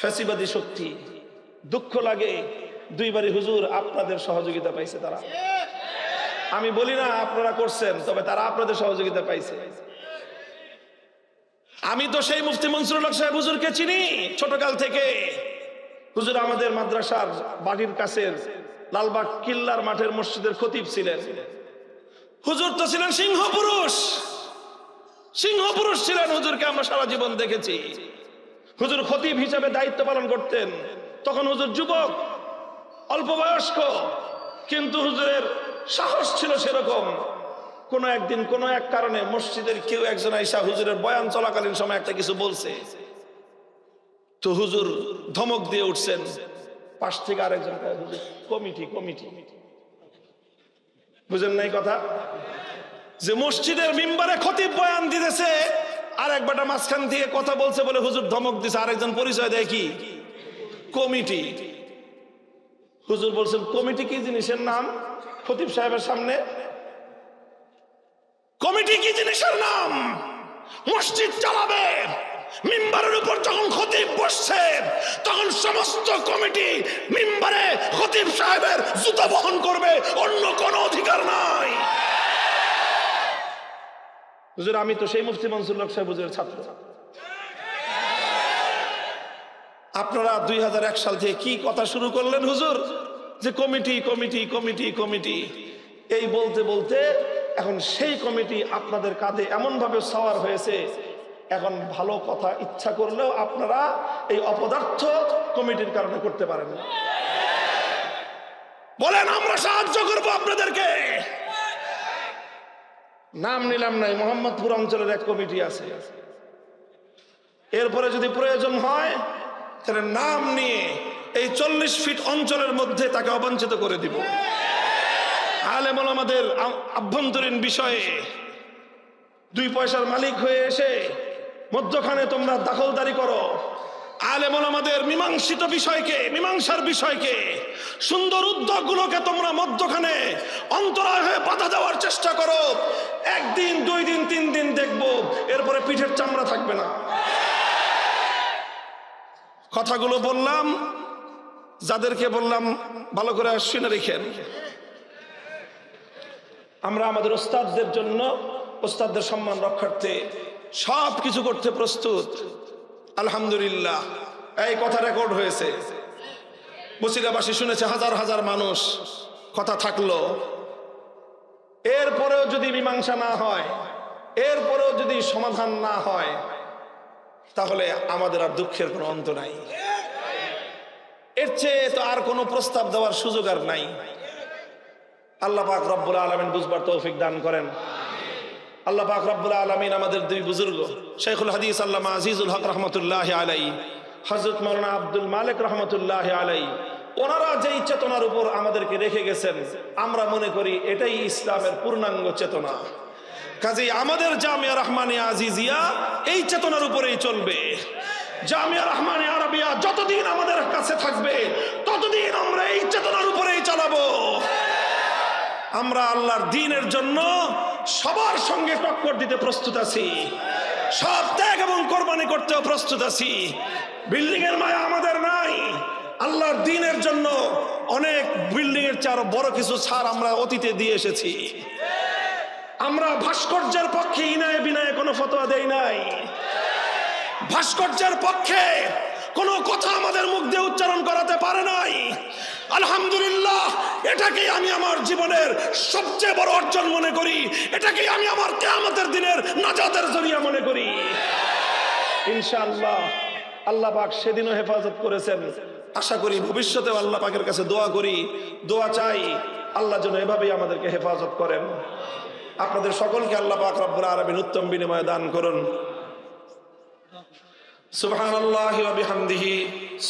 B: ফ্যাসিবাদী শক্তি।
A: দুঃখ লাগে, দুইবারই হুজুর আপনাদের সহযোগিতা পাইছে তারা। আমি বলি না আপনারা করছেন, তবে তারা আপনাদের সহযোগিতা পাইছে।
B: আমি তো সেই মুফতি মনসুরুল হক সাহেব হুজুরকে চিনি ছোটকাল থেকে।
A: হুজুর আমাদের মাদ্রাসার বাড়ির কাছের লালবাগ কিল্লার মাঠের মসজিদের খতিব ছিলেন।
B: হুজুর তো ছিলেন সিংহ পুরুষ, সিংহ পুরুষ ছিলেন। হুজুরকে আমরা সারা জীবন দেখেছি।
A: হুজুর খতিব হিসাবে দায়িত্ব পালন করতেন। তখন হুজুর যুবক, অল্প বয়স্ক, কিন্তু হুজুরের সাহস ছিল সেরকম। কোন একদিন কোন এক কারণে মসজিদের কেউ একজন আইসা হুজুরের বয়ান চলাকালীন সময় একটা কিছু বলছে,
B: তো হুজুর ধমক দিয়ে উঠছেন।
A: পাশ থেকে আরেকজন কমিটি কমিটি, বুঝেন নাই কথা?
B: যে মসজিদের মিম্বারে খতিব বয়ান দিতেছে, আর এক বেটা মাঝখান থেকে কথা বলছে বলে হুজুর ধমক দিছে। আরেকজন পরিচয় দেয় কি? কমিটি।
A: হুজুর বলছেন কমিটি কি জিনিসের নাম? খতিব সাহেবের সামনে
B: কমিটি কি জিনিসের নাম? মসজিদ চালাবে, মিম্বারের উপর যখন খতিব বসছে তখন সমস্ত কমিটি মিম্বারে খতিব সাহেবের জুতা বহন করবে, অন্য কোনো অধিকার নাই।
A: হুজুর আমি তো সেই মুফতি মনসুরুল হক সাহেব হুজুরের ছাত্র।
B: আপনারা 2001 সাল থেকে কি কথা শুরু করলেন হুজুর? যে কমিটি কমিটি কমিটি কমিটি,
A: এই বলতে বলতে এখন সেই কমিটি আপনাদের কাঁধে এমন ভাবে সওয়ার হয়েছে, এখন ভালো কথা ইচ্ছা করলেও আপনারা এই অপদার্থ কমিটির কারণে করতে পারেন না।
B: বলেন আমরা সাহায্য করব আপনাদেরকে।
A: নাম নিলাম নাই, মোহাম্মদপুর অঞ্চলের এক কমিটি আছে। এরপরে যদি প্রয়োজন হয়
B: তাহলে নাম নিয়ে এই 40 ফিট অঞ্চলের মধ্যে তাকে অবাঞ্ছিত করে দিব। আলেম ওলামাদের আভ্যন্তরীণ বিষয়ে
A: 2 পয়সার মালিক হয়ে এসে মধ্যখানে তোমরা দখলদারি করো।
B: আলেম ওলামাদের মীমাংসার বিষয়কে সুন্দর উদ্যোগগুলোকে তোমরা মধ্যখানে অন্তরায় হয়ে বাধা দেওয়ার চেষ্টা করো।
A: 1 দিন 2 দিন 3 দিন দেখবো, এরপরে পিঠের চামড়া থাকবে না।
B: কথাগুলো বললাম, যাদেরকে বললাম ভালো করে শুনে রেখেন।
A: আমরা আমাদের ওস্তাদদের জন্য, ওস্তাদদের সম্মান রক্ষার্থে
B: সব কিছু করতে প্রস্তুত। আলহামদুলিল্লাহ, এই কথা রেকর্ড হয়েছে, বসিরাবাসী শুনেছে, হাজার হাজার মানুষ। কথা থাকলো,
A: এরপরেও যদি মীমাংসা না হয়, এরপরেও যদি সমাধান না হয়,
B: তাহলে আমাদের আর দুঃখের কোনো অন্ত নাই। এর চেয়ে তো আর কোনো প্রস্তাব দেওয়ার সুযোগ আর নাই।
A: আল্লাহ পাক রব্বুল আলামিন বুঝবার তৌফিক দান করেন।
B: আল্লাহ পাক রব্বুল আলামিন আমাদের দুই বুজুর্গ শাইখুল হাদিস আল্লামা আজিজুল হক রহমতুল্লাহ আলাই, হযরত মাওলানা আব্দুল মালিক রহমতুল্লাহ আলাই, ওনারা যেই চেতনার উপর আমাদেরকে রেখে গেছেন, আমরা মনে করি এটাই ইসলামের পূর্ণাঙ্গ চেতনা। কাজেই আমাদের জামিয়া রহমানিয়া আজিজিয়া এই চেতনার উপরেই চলবে। জামিয়া রহমানিয়া আরাবিয়া যতদিন আমাদের কাছে থাকবে ততদিন আমরা এই চেতনার উপরেই চালাবো। আমরা আল্লাহর দ্বীনের জন্য সবার সঙ্গে টক্কর দিতে প্রস্তুত আছি, সব ত্যাগ এবং কোরবানি করতেও প্রস্তুত আছি। বিল্ডিং এর মায়া আমাদের নাই। আল্লাহর দ্বীনের জন্য অনেক বিল্ডিং এর চেয়ে আরো বড় কিছু ছাড় আমরা অতীতে দিয়ে এসেছি। আমরা ভাস্কর্যের পক্ষে ইনায় বিনায় কোনো ফতোয়া দেই নাই। ভাস্কর্যের পক্ষে কোনো কথা আমাদের মুখ দিয়ে উচ্চারণ করাতে পারে নাই। আলহামদুলিল্লাহ, এটাকেই আমি আমার জীবনের সবচেয়ে বড় অর্জন মনে করি। এটাকেই আমি আমার কিয়ামতের দিনের নাজাতের জরিয়া মনে করি। ইনশাআল্লাহ আল্লাহ পাক সেদিনও হেফাজত করেছেন। আশা করি ভবিষ্যতেও আল্লাহ পাকের কাছে দোয়া করি, দোয়া চাই আল্লাহ যেন এভাবেই আমাদেরকে হেফাজত করেন। আপনাদের সকলকে আল্লাহ পাক রব্বুল আলামিন উত্তম বিনিময় দান করুন। সুবহানাল্লাহি ওয়া বিহামদিহি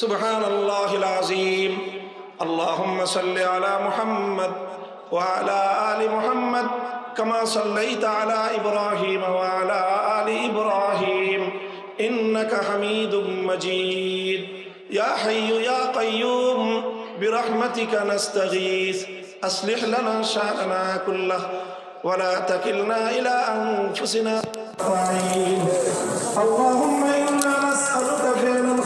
B: সুবহানাল্লাহিল আযীম। আল্লাহুম্মা সাল্লি আলা মুহাম্মাদ ওয়া আলা আলি মুহাম্মাদ কামা সাল্লাইতা আলা ইব্রাহিম ওয়া আলা আলি ইব্রাহিম ইন্নাকা হামিদুম মাজিদ। ইয়া হাইয়্যু ইয়া কাইয়্যুম বিরহমাতিকা নাস্তাগীথ আসলিহ লানা শা'নানা কুল্লাহ ওয়া লা তাকিলনা ইলা আনফুসিনা। اللهم إنا نسألك